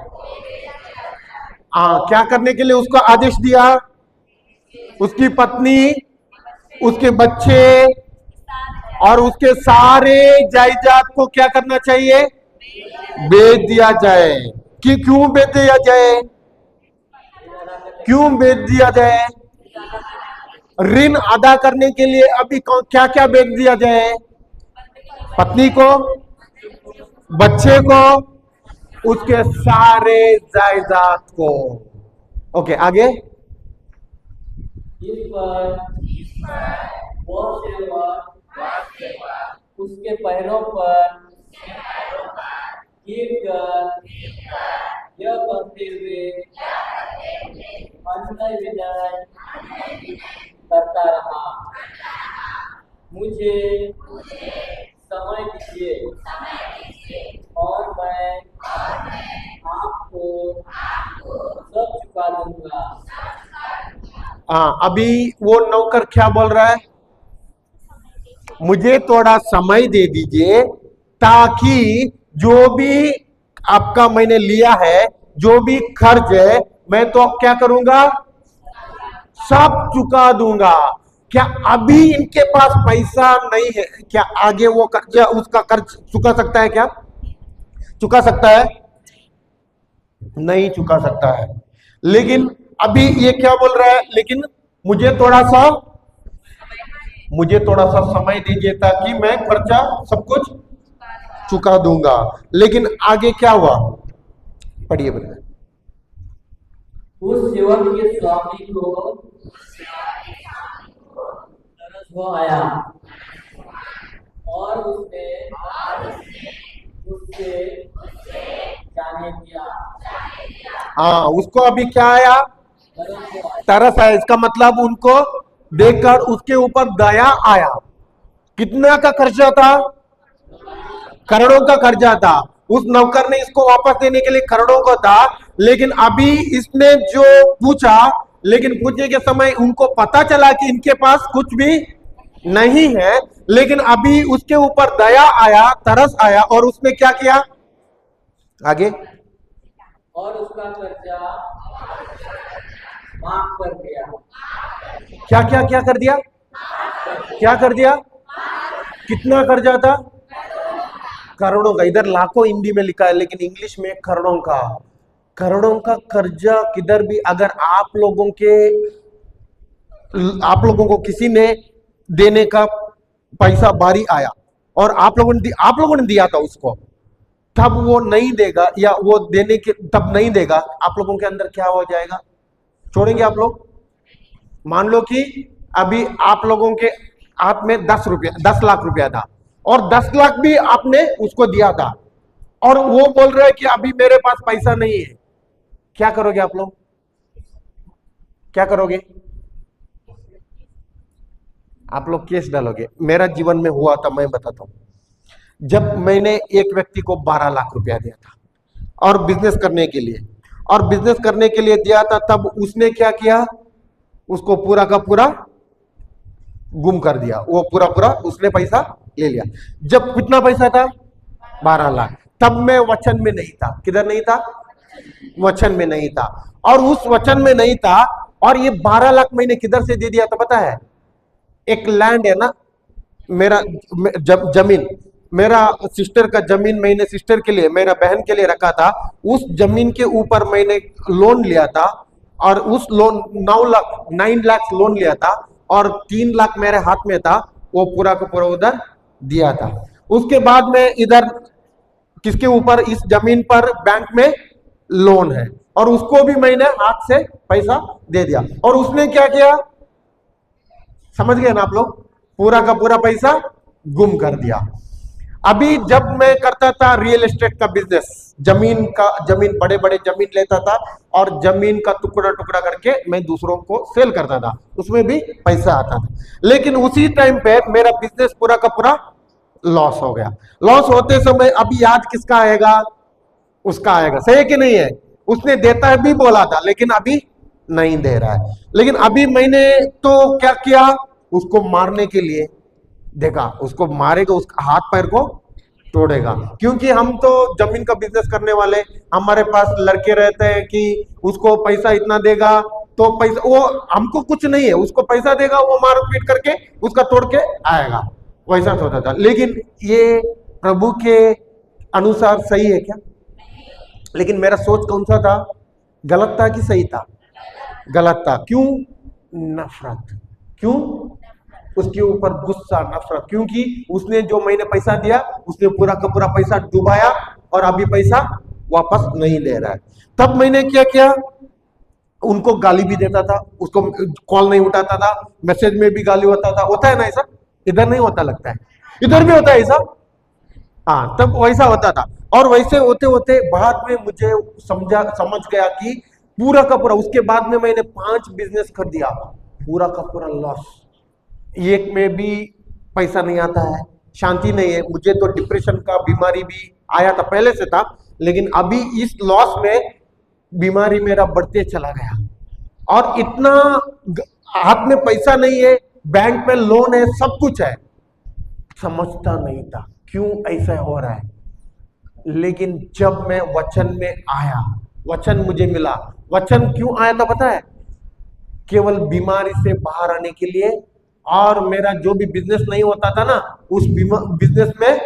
क्या करने के लिए उसको आदेश दिया, उसकी पत्नी, उसके बच्चे और उसके सारे जायदाद को क्या करना चाहिए, बेच दिया जाए। कि क्यों बेच दिया जाए, क्यों बेच दिया जाए, ऋण अदा करने के लिए। अभी क्या क्या बेच दिया जाए, पत्नी को, बच्चे को, उसके सारे जायदाद को। ओके, आगे। इस पर वो सेवक उसके पैरों पर गिर कर यह कहते हुए अन्न विनय करता रहा, मुझे समय दीजिए और मैं आपको सब चुका दूंगा। अभी वो नौकर क्या बोल रहा है, मुझे थोड़ा समय दे दीजिए ताकि जो भी आपका मैंने लिया है, जो भी खर्च है, मैं तो क्या करूंगा, सब चुका दूंगा। क्या अभी इनके पास पैसा नहीं है, क्या आगे वो कर्जा, उसका कर्ज चुका सकता है, क्या चुका सकता है, नहीं चुका सकता है। लेकिन अभी ये क्या बोल रहा है, लेकिन मुझे थोड़ा सा समय दीजिए ताकि मैं खर्चा सब कुछ चुका दूंगा। लेकिन आगे क्या हुआ, पढ़िए बताइए। उस सेवक के स्वामी को तरस हो आया और उसने उससे जाने दिया। उसको अभी क्या आया, तरस आया। इसका मतलब उनको देखकर उसके ऊपर दया आया। कितना का खर्चा था, करोड़ों का कर्जा था। उस नौकर ने इसको वापस देने के लिए करोड़ों का था, लेकिन अभी इसने जो पूछा, लेकिन पूछने के समय उनको पता चला कि इनके पास कुछ भी नहीं है। लेकिन अभी उसके ऊपर दया आया, तरस आया, और उसने क्या किया, आगे। और उसका कर्जा माफ कर दिया। क्या क्या क्या कर दिया, क्या कर दिया, कितना कर्जा था, करोड़ों का। इधर लाखों हिंदी में लिखा है लेकिन इंग्लिश में करोड़ों का। करोड़ों का कर्जा किधर भी, अगर आप लोगों को किसी ने देने का पैसा बारी आया और आप लोगों ने दिया था उसको, तब वो नहीं देगा, या वो देने के तब नहीं देगा, आप लोगों के अंदर क्या हो जाएगा, छोड़ेंगे आप लोग। मान लो कि अभी आप लोगों के हाथ में 10 लाख रुपया था और 10 लाख भी आपने उसको दिया था, और वो बोल रहा है कि अभी मेरे पास पैसा नहीं है। क्या करोगे आप लोग, क्या करोगे, आप लोग केस डालोगे। मेरा जीवन में हुआ था, मैं बताता हूं। जब मैंने एक व्यक्ति को 12 लाख रुपया दिया था और बिजनेस करने के लिए, दिया था, तब उसने क्या किया, उसको पूरा का पूरा गुम कर दिया। वो पूरा उसने पैसा ले लिया। जब कितना पैसा था, 12 लाख। तब मैं वचन में नहीं था। किधर नहीं था? वचन में नहीं था। और उस वचन में नहीं था, और ये 12 लाख मैंने किधर से दे दिया था पता है? एक लैंड है ना, मेरा जमीन, मेरा सिस्टर का जमीन मैंने सिस्टर के लिए, मेरा बहन के लिए रखा था। उस जमीन के ऊपर मैंने लोन लिया था, और उस लोन 9 लाख लोन लिया था, और 3 लाख मेरे हाथ में था। वो पूरा का पूरा उधर दिया था। उसके बाद में इधर किसके ऊपर, इस जमीन पर बैंक में लोन है, और उसको भी मैंने हाथ से पैसा दे दिया। और उसने क्या किया, समझ गए ना आप लोग? पूरा का पूरा पैसा गुम कर दिया। अभी जब मैं करता था रियल एस्टेट का बिजनेस, जमीन बड़े बड़े जमीन लेता था, और जमीन का टुकड़ा टुकड़ा करके मैं दूसरों को सेल करता था, उसमें भी पैसा आता था। लेकिन उसी टाइम पे मेरा बिजनेस पूरा का पूरा लॉस हो गया। लॉस होते समय अभी याद किसका आएगा? उसका आएगा। सही है कि नहीं है? उसने देता है भी बोला था, लेकिन अभी नहीं दे रहा है। लेकिन अभी मैंने तो क्या किया, उसको मारने के लिए देखा, उसको मारेगा, उसका हाथ पैर को तोड़ेगा। क्योंकि हम तो जमीन का बिजनेस करने वाले, हमारे पास लड़के रहते हैं कि उसको पैसा इतना देगा, तो पैसा, वो हमको कुछ नहीं है, उसको पैसा देगा, वो मार पीट करके उसका तोड़ के आएगा। वैसा सोचा था। लेकिन ये प्रभु के अनुसार सही है क्या? लेकिन मेरा सोच कौन सा था? गलत था कि सही था? गलत था। क्यों? नफरत। क्यों? उसके ऊपर गुस्सा, नफरत। क्योंकि उसने जो मैंने पैसा दिया, उसने पूरा का पूरा पैसा डुबाया, और अभी पैसा वापस नहीं दे रहा है। तब मैंने क्या किया, उनको गाली भी देता था, उसको कॉल नहीं उठाता था, मैसेज में भी गाली होता है ना ऐसा? इधर नहीं होता लगता है, इधर भी होता है ऐसा। हाँ, तब वैसा होता था। और वैसे होते होते बाद में मुझे समझ गया कि पूरा का पूरा, उसके बाद में मैंने 5 बिजनेस कर दिया, पूरा का पूरा लॉस। एक में भी पैसा नहीं आता है, शांति नहीं है। मुझे तो डिप्रेशन का बीमारी भी आया था, पहले से था, लेकिन अभी इस लॉस में बीमारी मेरा बढ़ते चला गया। और इतना हाथ में पैसा नहीं है, बैंक में लोन है, सब कुछ है, समझता नहीं था क्यों ऐसा हो रहा है। लेकिन जब मैं वचन में आया, वचन मुझे मिला। वचन क्यों आया था पता है? केवल बीमारी से बाहर आने के लिए, और मेरा जो भी बिजनेस नहीं होता था ना, उस बिजनेस में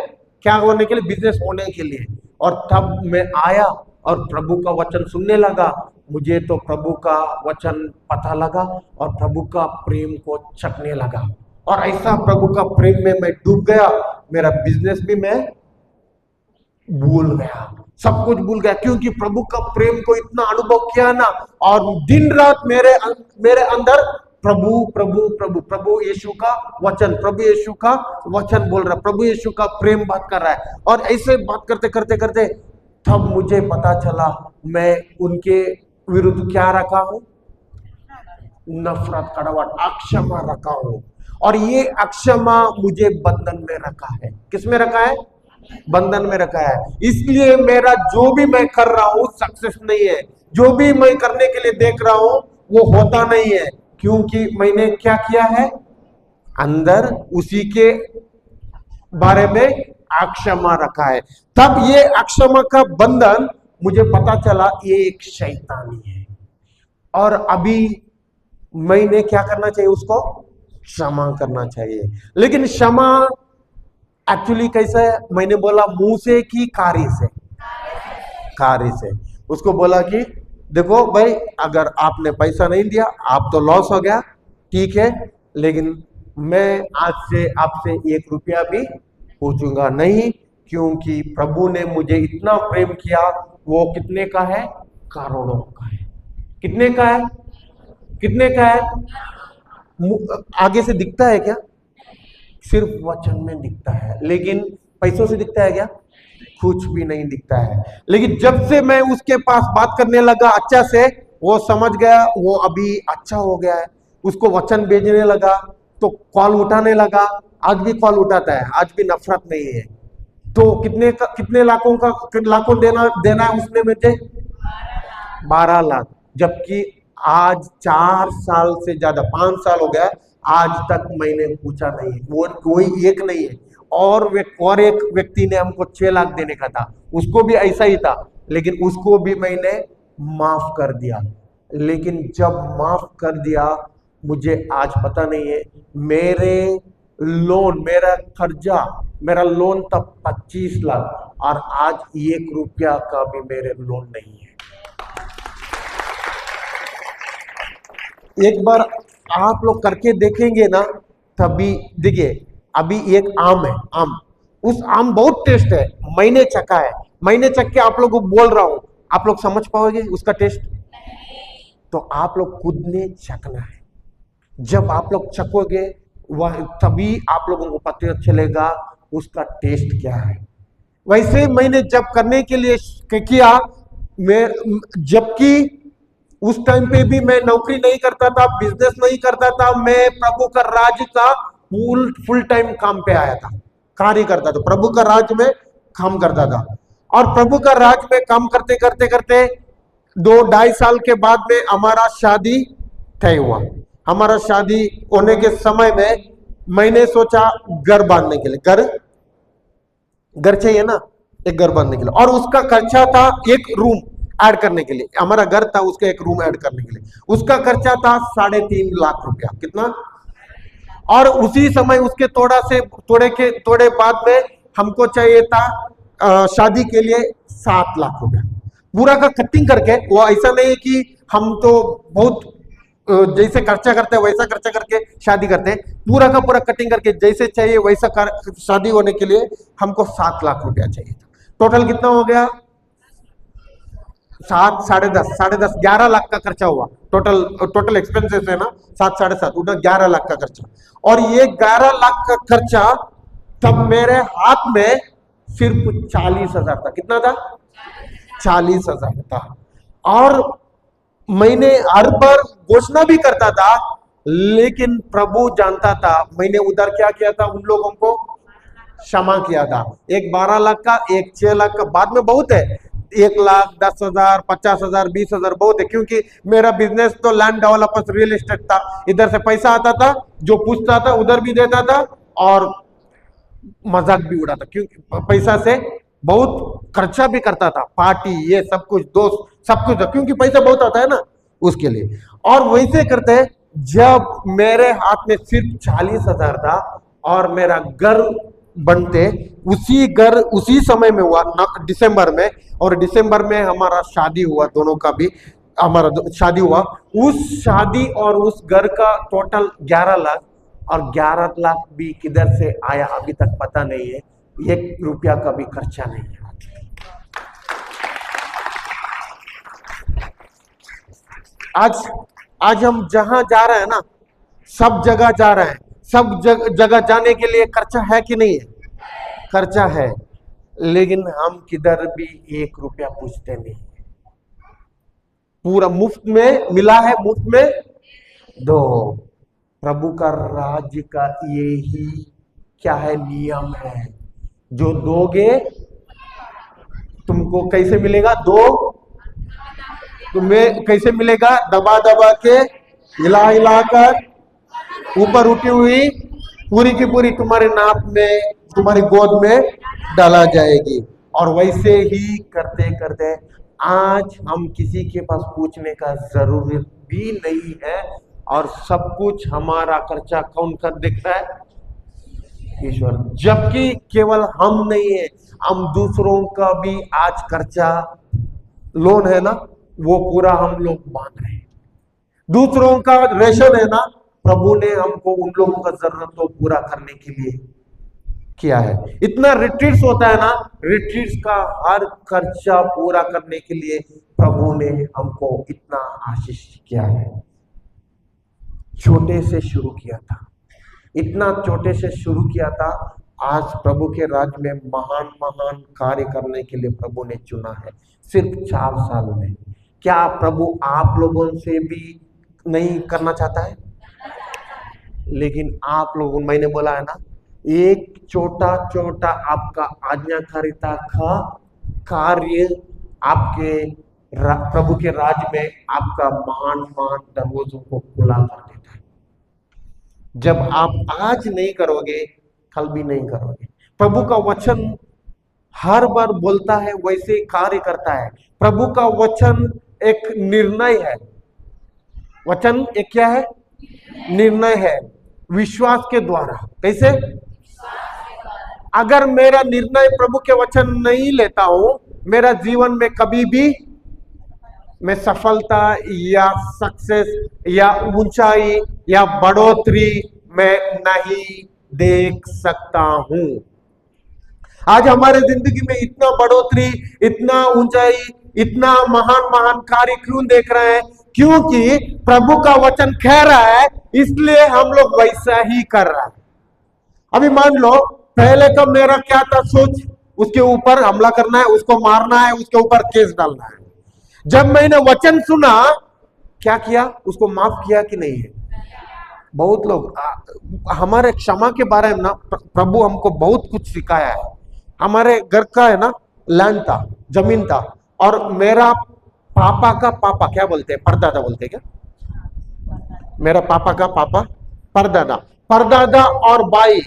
क्या होने के लिए, बिजनेस होने के लिए। और तब मैं आया और प्रभु का वचन सुनने लगा। मुझे तो प्रभु का वचन पता लगा, और प्रभु का प्रेम को चखने लगा, और ऐसा प्रभु का प्रेम में मैं डूब गया। मेरा बिजनेस भी मैं भूल गया, सब कुछ भूल गया, क्योंकि प्रभु का प्रेम को इतना अनुभव किया ना। और दिन रात मेरे अंदर प्रभु प्रभु प्रभु प्रभु यीशु का वचन, प्रभु यीशु का वचन बोल रहा है, प्रभु यीशु का प्रेम बात कर रहा है। और ऐसे बात करते करते करते तब मुझे पता चला मैं उनके विरुद्ध क्या रखा हूं, नफरत, कड़वाहट, अक्षमा रखा हूं। और ये अक्षमा मुझे बंधन में रखा है। किस में रखा है? बंधन में रखा है। इसलिए मेरा जो भी मैं कर रहा हूं सक्सेस नहीं है, जो भी मैं करने के लिए देख रहा हूं वो होता नहीं है, क्योंकि मैंने क्या किया है, अंदर उसी के बारे में अक्षमा रखा है। तब ये अक्षमा का बंधन मुझे पता चला ये एक शैतानी है, और अभी मैंने क्या करना चाहिए, उसको क्षमा करना चाहिए। लेकिन क्षमा एक्चुअली कैसा है? मैंने बोला मुंह से कि कारी से? कारी से। उसको बोला कि देखो भाई, अगर आपने पैसा नहीं दिया, आप तो लॉस हो गया, ठीक है, लेकिन मैं आज से आपसे 1 रुपया भी पूछूंगा नहीं, क्योंकि प्रभु ने मुझे इतना प्रेम किया। वो कितने का है? करोड़ों का है। कितने का है? कितने का है? आगे से दिखता है क्या? सिर्फ वचन में दिखता है, लेकिन पैसों से दिखता है क्या? कुछ भी नहीं दिखता है। लेकिन जब से मैं उसके पास बात करने लगा अच्छा से, वो समझ गया, वो अभी अच्छा हो गया है, उसको वचन भेजने लगा, तो कॉल उठाने लगा, आज भी कॉल उठाता है, आज भी नफरत नहीं है। तो कितने लाखों देना है उसने मुझे? 12 लाख। जबकि आज 4 साल से ज्यादा 5 साल हो गया, आज तक मैंने पूछा नहीं है, वो कोई एक नहीं है। और एक व्यक्ति ने हमको 6 लाख देने का था, उसको भी ऐसा ही था, लेकिन उसको भी मैंने माफ कर दिया। लेकिन जब माफ कर दिया, मुझे आज पता नहीं है, मेरा लोन तब 25 लाख और आज 1 रुपया का भी मेरे लोन नहीं है। एक बार आप लोग करके देखेंगे ना, तभी देखिए। अभी एक आम है, उस आम बहुत टेस्ट है, मैंने चखा है, मैंने चख के आप लोग को बोल रहा हूं, आप लोग समझ पाओगे उसका टेस्ट? तो आप लोग खुद ने चखना है। जब आप लोग चखोगे वह तभी आप लोगों को पता चलेगा उसका टेस्ट क्या है। वैसे मैंने जब करने के लिए किया, जबकि उस टाइम पे भी मैं नौकरी नहीं करता था, बिजनेस नहीं करता था, मैं प्रभु का राज्य का फुल टाइम काम पे आया था, कार्य करता था, प्रभु का राज्य में काम करता था। और प्रभु का राज्य में काम करते करते करते 2-2.5 साल के बाद में हमारा शादी तय हुआ। हमारा शादी होने के समय में मैंने सोचा घर बांधने के लिए, घर चाहिए ना, एक घर बांधने के लिए, और उसका खर्चा था एक रूम ऐड करने के लिए। हमारा घर था, उसका एक रूम ऐड करने के लिए उसका खर्चा था 3.5 लाख रुपया। कितना? और उसी समय उसके थोड़े बाद में हमको चाहिए था शादी के लिए 7 लाख रुपया पूरा का कटिंग करके। वो ऐसा नहीं है कि हम तो बहुत जैसे खर्चा करते हैं वैसा खर्चा करके शादी करते हैं, पूरा का पूरा कटिंग करके जैसे चाहिए वैसा शादी होने के लिए हमको 7 लाख रुपया चाहिए था। टोटल कितना हो गया? 7, 10.5, 11 लाख का खर्चा हुआ। टोटल एक्सपेंसेस है ना 7, 7.5, उधर 11 लाख का खर्चा। और ये 11 लाख का खर्चा तब मेरे हाथ में सिर्फ 40,000 था। कितना था? 40,000 था। और मैंने हर बार घोषणा भी करता था, लेकिन प्रभु जानता था मैंने उधर क्या किया था, उन लोगों को क्षमा किया था। एक 12 लाख का, एक 6 लाख का, बाद में बहुत है, 1 लाख, 10,000, 50,000, 20,000 बहुत है, क्योंकि मेरा बिजनेस तो लैंड डेवलपर्स रियल एस्टेट था। इधर से पैसा आता था, जो पूछता था उधर भी देता था और मजाक भी उड़ाता, क्योंकि पैसा से बहुत खर्चा भी करता था, पार्टी ये सब कुछ, दोस्त सब कुछ, क्योंकि पैसा बहुत आता है ना उसके लिए। और वैसे करते जब मेरे हाथ में सिर्फ 40,000 था और मेरा घर बनते उसी समय में हुआ दिसंबर में, और दिसंबर में हमारा शादी हुआ, दोनों का भी हमारा शादी हुआ। उस शादी और उस घर का टोटल 11 लाख, और 11 लाख भी किधर से आया अभी तक पता नहीं है, 1 रुपया का भी खर्चा नहीं है। आज हम जहां जा रहे हैं ना, सब जगह जा रहे हैं, सब जगह जाने के लिए खर्चा है कि नहीं है? खर्चा है, लेकिन हम किधर भी 1 रुपया पूछते नहीं। पूरा मुफ्त में मिला है, मुफ्त में दो। प्रभु का राज्य का यही क्या है, नियम है। जो दोगे तुमको कैसे मिलेगा? तुम्हें कैसे मिलेगा? दबा दबा के, हिला हिला कर, ऊपर उठी हुई पूरी की पूरी तुम्हारे नाप में, तुम्हारी गोद में डाला जाएगी। और वैसे ही करते करते आज हम किसी के पास पूछने का जरूरत भी नहीं है, और सब कुछ हमारा खर्चा कौन कर देखता है? ईश्वर। जबकि केवल हम नहीं है, हम दूसरों का भी आज खर्चा, लोन है ना, वो पूरा हम लोग बांध रहे हैं। दूसरों का रेशन है ना, प्रभु ने हमको उन लोगों का जरूरत को पूरा करने के लिए किया है। इतना रिट्रीट्स होता है ना, रिट्रीट्स का हर खर्चा पूरा करने के लिए प्रभु ने हमको इतना आशीष किया है। छोटे से शुरू किया था, इतना छोटे से शुरू किया था, आज प्रभु के राज्य में महान महान कार्य करने के लिए प्रभु ने चुना है, सिर्फ 4 साल में। क्या प्रभु आप लोगों से भी नहीं करना चाहता है? लेकिन आप लोगों, मैंने बोला है ना, एक छोटा छोटा आपका आज्ञाकारिता का कार्य आपके प्रभु के राज्य में आपका महान महान दरवाजों को खुला कर देता है। जब आप आज नहीं करोगे, कल भी नहीं करोगे। प्रभु का वचन हर बार बोलता है, वैसे कार्य करता है। प्रभु का वचन एक निर्णय है। वचन एक क्या है? निर्णय है, विश्वास के द्वारा। कैसे? अगर मेरा निर्णय प्रभु के वचन नहीं लेता हूं, मेरा जीवन में कभी भी मैं सफलता या सक्सेस या ऊंचाई या बढ़ोतरी मैं नहीं देख सकता हूं। आज हमारे जिंदगी में इतना बढ़ोतरी, इतना ऊंचाई, इतना महान महान कार्य क्यों देख रहे हैं? क्योंकि प्रभु का वचन कह रहा है, इसलिए हम लोग वैसा ही कर रहा है। अभी मान लो, पहले का मेरा क्या था सोच, उसके ऊपर हमला करना है, उसको मारना है, उसके ऊपर केस डालना है। जब मैंने वचन सुना, क्या किया? उसको माफ किया कि नहीं है? बहुत लोग हमारे क्षमा के बारे में ना, प्रभु हमको बहुत कुछ सिखाया है। हमारे घर का है ना, लैंड था, जमीन था, और मेरा पापा का पापा, क्या बोलते हैं, परदादा बोलते हैं क्या? मेरा पापा का पापा परदादा, परदादा और बाई,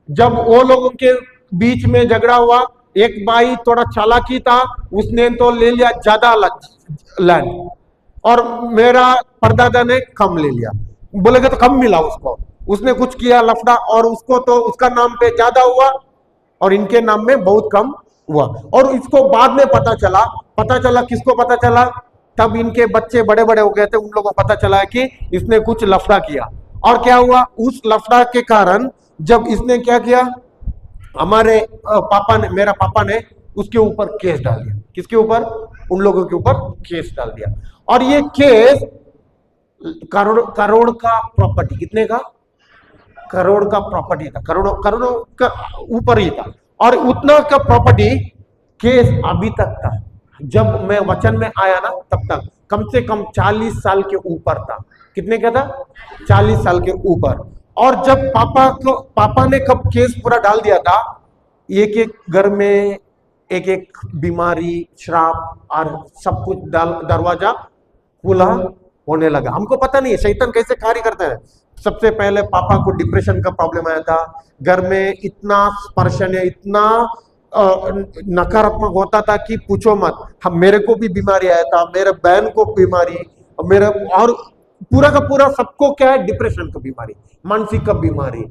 जब वो लोगों के बीच में झगड़ा हुआ, एक बाई थोड़ा चालाकी था, उसने तो ले लिया ज्यादा लैंड, और मेरा परदादा ने कम ले लिया। बोलेगा तो कम मिला उसको, उसने कुछ किया लफड़ा, और उसको तो उसका नाम पे ज्यादा हुआ और इनके नाम में बहुत कम हुआ। और इसको बाद में पता चला किसको पता चला? तब इनके बच्चे बड़े बड़े हो गए थे, उन लोगों को पता चला कि इसने कुछ लफड़ा किया। और क्या हुआ? उस लफड़ा के कारण जब इसने क्या किया, हमारे पापा ने, मेरा पापा ने उसके ऊपर केस डाल दिया। किसके ऊपर? उन लोगों के ऊपर केस डाल दिया। और ये केस करोड़ का प्रॉपर्टी, कितने का? करोड़ का प्रॉपर्टी था, करोड़ों का ऊपर ही था। और उतना का प्रॉपर्टी केस अभी तक था। जब मैं वचन में आया ना, तब तक कम से कम 40 साल के ऊपर था। कितने का था? 40 साल के ऊपर। और जब पापा ने कब केस पूरा डाल दिया था, एक एक घर में एक एक बीमारी, श्राप और सब कुछ दरवाजा खुला होने लगा। हमको पता नहीं है शैतान कैसे कार्य करता है। सबसे पहले पापा को डिप्रेशन का प्रॉब्लम आया था, घर में इतना स्पर्शन, इतना नकारात्मक होता था कि पूछो मत। हम, मेरे को भी बीमारी आया था, मेरे बहन को बीमारी, मेरे, और पूरा का पूरा सबको क्या है? डिप्रेशन का बीमारी, मानसिक का बीमारी।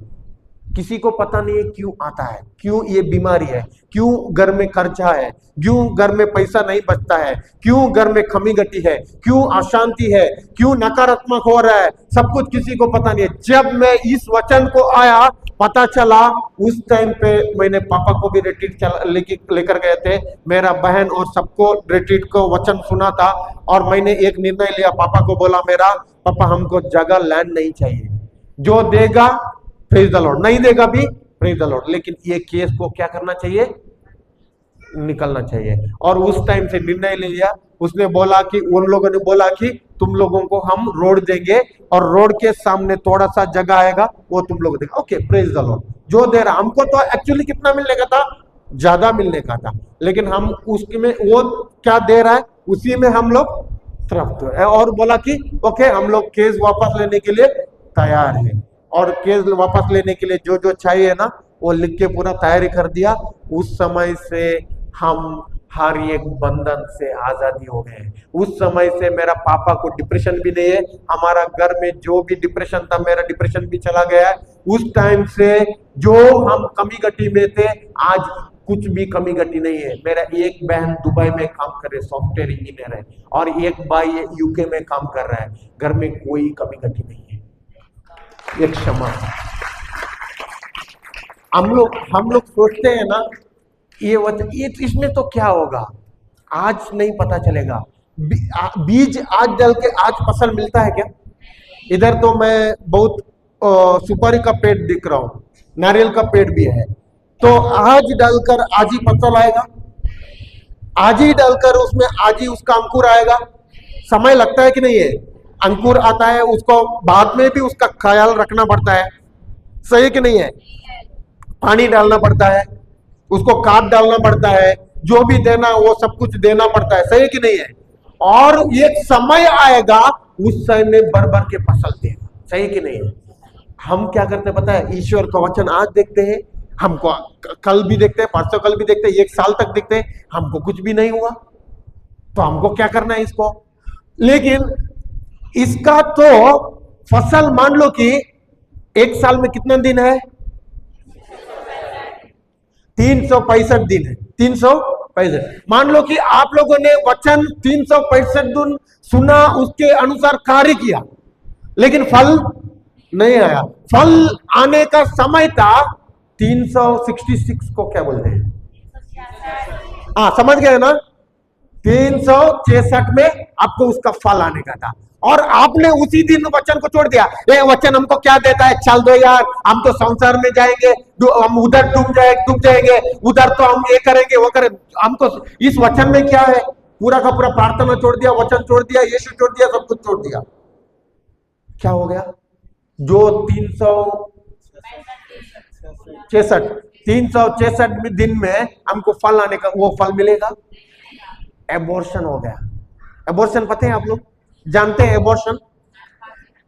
किसी को पता नहीं है क्यों आता है, क्यों ये बीमारी है, क्यों घर में खर्चा है, क्यों घर में पैसा नहीं बचता है, क्यों घर में कमी घटी है, क्यों अशांति है, क्यों नकारात्मक हो रहा है, सब कुछ किसी को पता नहीं है। जब मैं इस वचन को आया, पता चला, उस टाइम पे मैंने पापा को भी रिट्रीट लेकर गए थे, मेरा बहन और सबको रिट्रीट को वचन सुना था। और मैंने एक निर्णय लिया, पापा को बोला, मेरा पापा हमको जगह लैंड नहीं चाहिए, जो देगा प्रेज द लॉर्ड, नहीं देगा भी प्रेज द लॉर्ड, लेकिन ये केस को क्या करना चाहिए? निकलना चाहिए। और उस टाइम से निर्णय ले लिया। उसने बोला कि, उन लोगों ने बोला कि तुम लोगों को हम रोड देंगे, और रोड के सामने थोड़ा सा जगह आएगा, वो तुम लोग देगा। Okay, praise the Lord. जो दे रहा, हमको तो एक्चुअली कितना मिलने का था? ज्यादा मिलने का था, लेकिन हम उसमें वो क्या दे रहा है, उसी में हम लोग तृप्त है। और बोला कि ओके, हम लोग केस वापस लेने के लिए तैयार है। और केस वापस लेने के लिए जो जो चाहिए ना, वो लिख के पूरा तैयारी कर दिया। उस समय से हम हर एक बंधन से आजादी हो गए। उस समय से मेरा पापा को डिप्रेशन भी नहीं है। हमारा घर में जो भी डिप्रेशन था, मेरा डिप्रेशन भी चला गया है। उस टाइम से जो हम कमी घटी में थे, आज कुछ भी कमी घटी नहीं है। मेरा एक बहन दुबई में काम कर रहे, सॉफ्टवेयर इंजीनियर है, और एक भाई यूके में काम कर रहा है। घर में कोई कमी घटी नहीं है। ये क्षमा। हम लोग सोचते हैं ना, ये इसमें तो क्या होगा, आज नहीं पता चलेगा। बीज आज डाल के आज फसल मिलता है क्या? इधर तो मैं बहुत सुपारी का पेड़ दिख रहा हूं, नारियल का पेड़ भी है। तो आज डालकर आज ही फसल आएगा, आज ही डालकर उसमें आज ही उसका अंकुर आएगा। समय लगता है कि नहीं है? अंकुर आता है, उसको बाद में भी उसका ख्याल रखना पड़ता है। सही कि नहीं है? पानी डालना पड़ता है, उसको खाद डालना पड़ता है, जो भी देना वो सब कुछ देना पड़ता है, सही कि नहीं है? और एक समय आएगा उस समय में भर भर के फसल देगा, सही कि नहीं है? हम क्या करते हैं पता है? ईश्वर का वचन आज देखते हैं, हमको कल भी देखते हैं, परसों कल भी देखते हैं, एक साल तक देखते हैं, हमको कुछ भी नहीं हुआ, तो हमको क्या करना है इसको? लेकिन इसका तो फसल मान लो कि एक साल में कितना दिन है? 365 दिन है, 365। मान लो कि आप लोगों ने वचन 365 दिन सुना, उसके अनुसार कार्य किया, लेकिन फल नहीं आया। फल आने का समय था 366 को क्या बोलते हैं? हाँ, समझ गए ना? 366 में आपको उसका फल आने का था, और आपने उसी दिन वचन को छोड़ दिया। ये वचन हमको क्या देता है? चल दो यार, हम तो संसार में जाएंगे, हम उधर डूब जाएंगे, उधर तो हम ये करेंगे वो करेंगे। हमको इस वचन में क्या है? पूरा का पूरा प्रार्थना छोड़ दिया, वचन छोड़ दिया, यीशु छोड़ दिया, सब कुछ छोड़ दिया। क्या हो गया? जो 366 दिन में हमको फल आने का, वो फल मिलेगा? एबॉर्शन हो गया। एबॉर्शन पता है आप लोग? जानते हैं एबॉर्शन?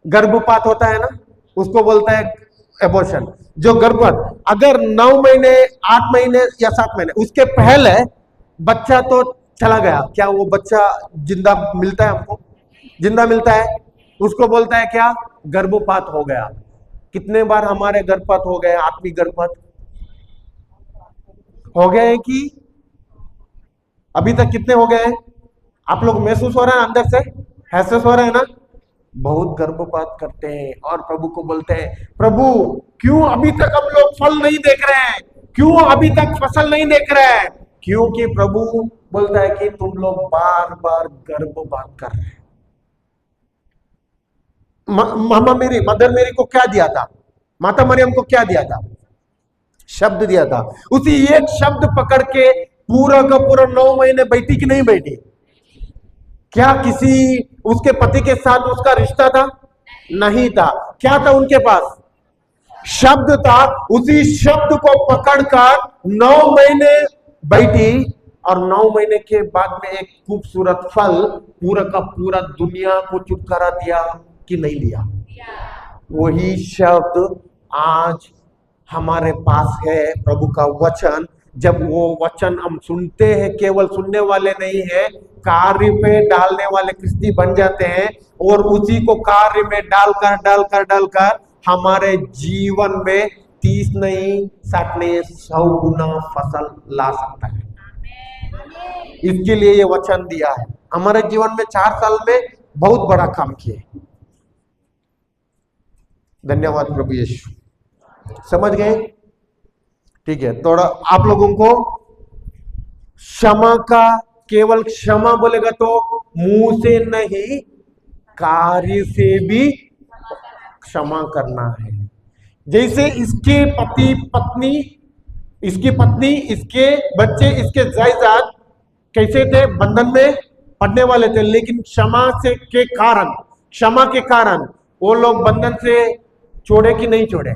गर्भपात होता है ना, उसको बोलता है एबॉर्शन। जो गर्भपात, अगर 9 महीने 8 महीने या 7 महीने उसके पहले बच्चा तो चला गया, क्या वो बच्चा जिंदा मिलता है? हमको जिंदा मिलता है, उसको बोलता है क्या? गर्भपात हो गया। कितने बार हमारे गर्भपात हो गए? आत्मिक गर्भपात हो गए कि अभी तक कितने हो गए? आप लोग महसूस हो रहा है अंदर से? महसूस हो रहा है ना? बहुत गर्भपात करते हैं और प्रभु को बोलते हैं, प्रभु क्यों अभी तक हम लोग फल नहीं देख रहे हैं? क्यों अभी तक फसल नहीं देख रहे हैं? क्योंकि प्रभु बोलता है कि तुम लोग बार बार गर्भपात कर रहे हैं। मदर मेरी को क्या दिया था? माता मरियम को क्या दिया था? शब्द दिया था। उसी एक शब्द पकड़ के पूरा का पूरा 9 महीने बैठी कि नहीं बैठी? क्या किसी उसके पति के साथ उसका रिश्ता था? नहीं था। क्या था उनके पास? शब्द था। उसी शब्द को पकड़कर 9 महीने बैठी, और 9 महीने के बाद में एक खूबसूरत फल पूरा का पूरा दुनिया को छुटकारा दिया कि नहीं दिया? वही शब्द आज हमारे पास है, प्रभु का वचन। जब वो वचन हम सुनते हैं, केवल सुनने वाले नहीं है, कार्य पे डालने वाले क्रिस्ती बन जाते हैं, और उसी को कार्य में डालकर हमारे जीवन में 30 नहीं 60 नहीं 100 गुना फसल ला सकता है। इसके लिए ये वचन दिया है। हमारे जीवन में 4 साल में बहुत बड़ा काम किए। धन्यवाद प्रभु यीशु। समझ गए? ठीक है, थोड़ा आप लोगों को क्षमा का, केवल क्षमा बोलेगा तो मुंह से नहीं, कार्य से भी क्षमा करना है। जैसे इसके पति पत्नी, इसकी पत्नी, इसके बच्चे, इसके जायदाद कैसे थे? बंधन में पड़ने वाले थे, लेकिन क्षमा के कारण वो लोग बंधन से छोड़े कि नहीं छोड़े?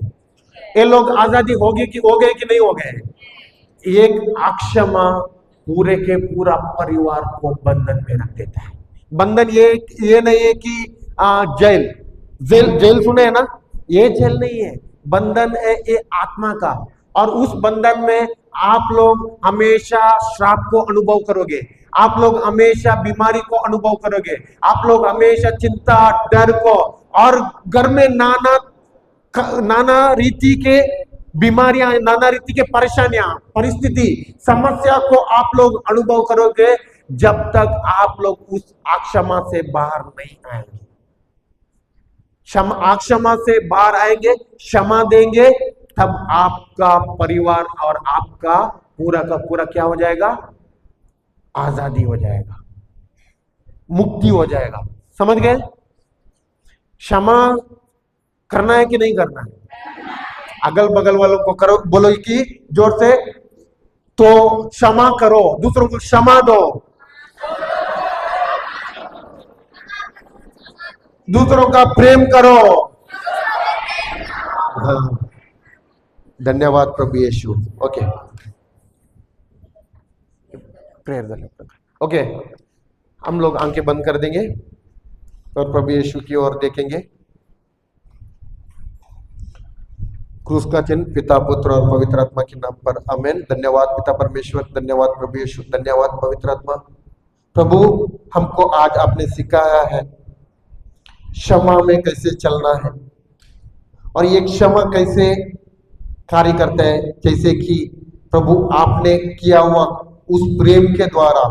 ये लोग आजादी हो गए कि नहीं हो गए? एक अक्षमा पूरे के पूरा परिवार को बंधन में रख देता है। बंधन ये नहीं है कि जेल सुने है ना? ये जेल नहीं है, बंधन है ये आत्मा का। और उस बंधन में आप लोग हमेशा श्राप को अनुभव करोगे, आप लोग हमेशा बीमारी को अनुभव करोगे, आप लोग हमेशा चिंता, डर को, और घर में नाना रीति के बीमारियां, नाना रीति के परेशानियां, परिस्थिति, समस्या को आप लोग अनुभव करोगे, जब तक आप लोग उस अक्षमा से बाहर नहीं आएंगे। अक्षमा से बाहर आएंगे, क्षमा देंगे, तब आपका परिवार और आपका पूरा का पूरा क्या हो जाएगा? आजादी हो जाएगा, मुक्ति हो जाएगा। समझ गए? क्षमा करना है कि नहीं करना है? अगल बगल वालों को करो, बोलो कि जोर से, तो क्षमा करो, दूसरों को क्षमा दो, दूसरों का प्रेम करो। हाँ, धन्यवाद प्रभु यीशु। ओके, प्रेयर झाले। ओके, हम लोग आंखें बंद कर देंगे और प्रभु यीशु की ओर देखेंगे। क्रूस का चिन्ह पिता, पुत्र और पवित्र आत्मा के नाम पर आमेन। धन्यवाद पिता परमेश्वर, धन्यवाद प्रभु यीशु, धन्यवाद पवित्र आत्मा। प्रभु, हमको आज आपने सिखाया है क्षमा में कैसे चलना है और ये क्षमा कैसे कार्य करता है। जैसे कि प्रभु आपने किया हुआ उस प्रेम के द्वारा,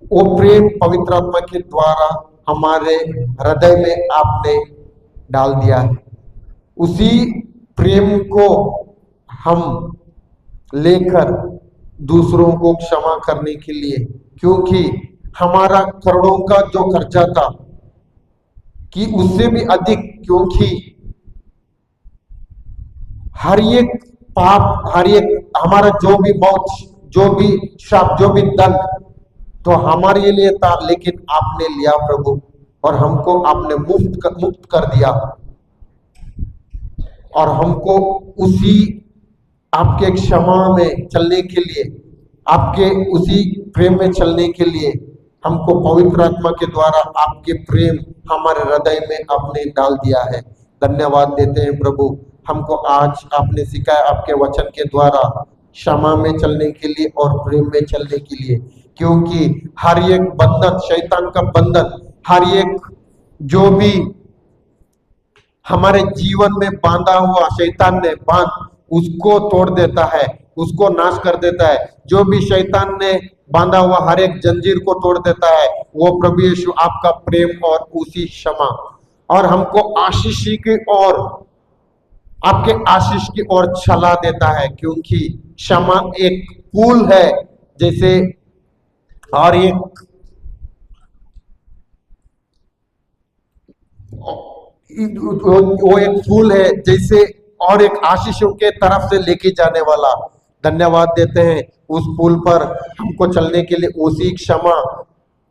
वो प्रेम पवित्र आत्मा के द्वारा हमारे हृदय में आपने डाल दिया है। उसी प्रेम को हम लेकर दूसरों को क्षमा करने के लिए, क्योंकि हमारा करोड़ों का जो खर्चा था कि उससे भी अधिक, क्योंकि हर एक पाप, हर एक हमारा जो भी मौत, जो भी श्राप, जो भी दंड तो हमारे लिए था, लेकिन आपने लिया प्रभु और हमको आपने मुक्त कर दिया और हमको उसी आपके क्षमा में चलने के लिए, आपके उसी प्रेम में चलने के लिए हमको पवित्र आत्मा के द्वारा आपके प्रेम हमारे हृदय में आपने डाल दिया है। धन्यवाद देते हैं प्रभु, हमको आज आपने सिखाया आपके वचन के द्वारा क्षमा में चलने के लिए और प्रेम में चलने के लिए, क्योंकि हर एक बंधन, शैतान का बंधन, हर एक जो भी हमारे जीवन में बांधा हुआ शैतान ने बांध, उसको तोड़ देता है, उसको नाश कर देता है। जो भी शैतान ने बांधा हुआ हर एक जंजीर को तोड़ देता है, वो प्रभु यीशु आपका प्रेम और उसी क्षमा और हमको आशीष की ओर, आपके आशीष की ओर चला देता है, क्योंकि क्षमा एक पुल है जैसे, और एक वो एक फूल है जैसे, और एक आशीषों के तरफ से लेके जाने वाला। धन्यवाद देते हैं उस पुल पर हमको चलने के लिए, उसी क्षमा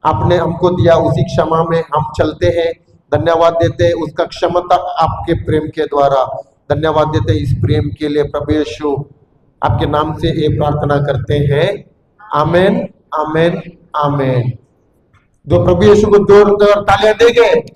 आपने हमको दिया, उसी क्षमा में हम चलते हैं। धन्यवाद देते हैं उसका क्षमता आपके प्रेम के द्वारा। धन्यवाद देते हैं इस प्रेम के लिए प्रभु यीशु, आपके नाम से ये प्रार्थना करते हैं, आमेन, आमेन, आमेन। जो प्रभु यीशु को जोरदार तालियां देंगे।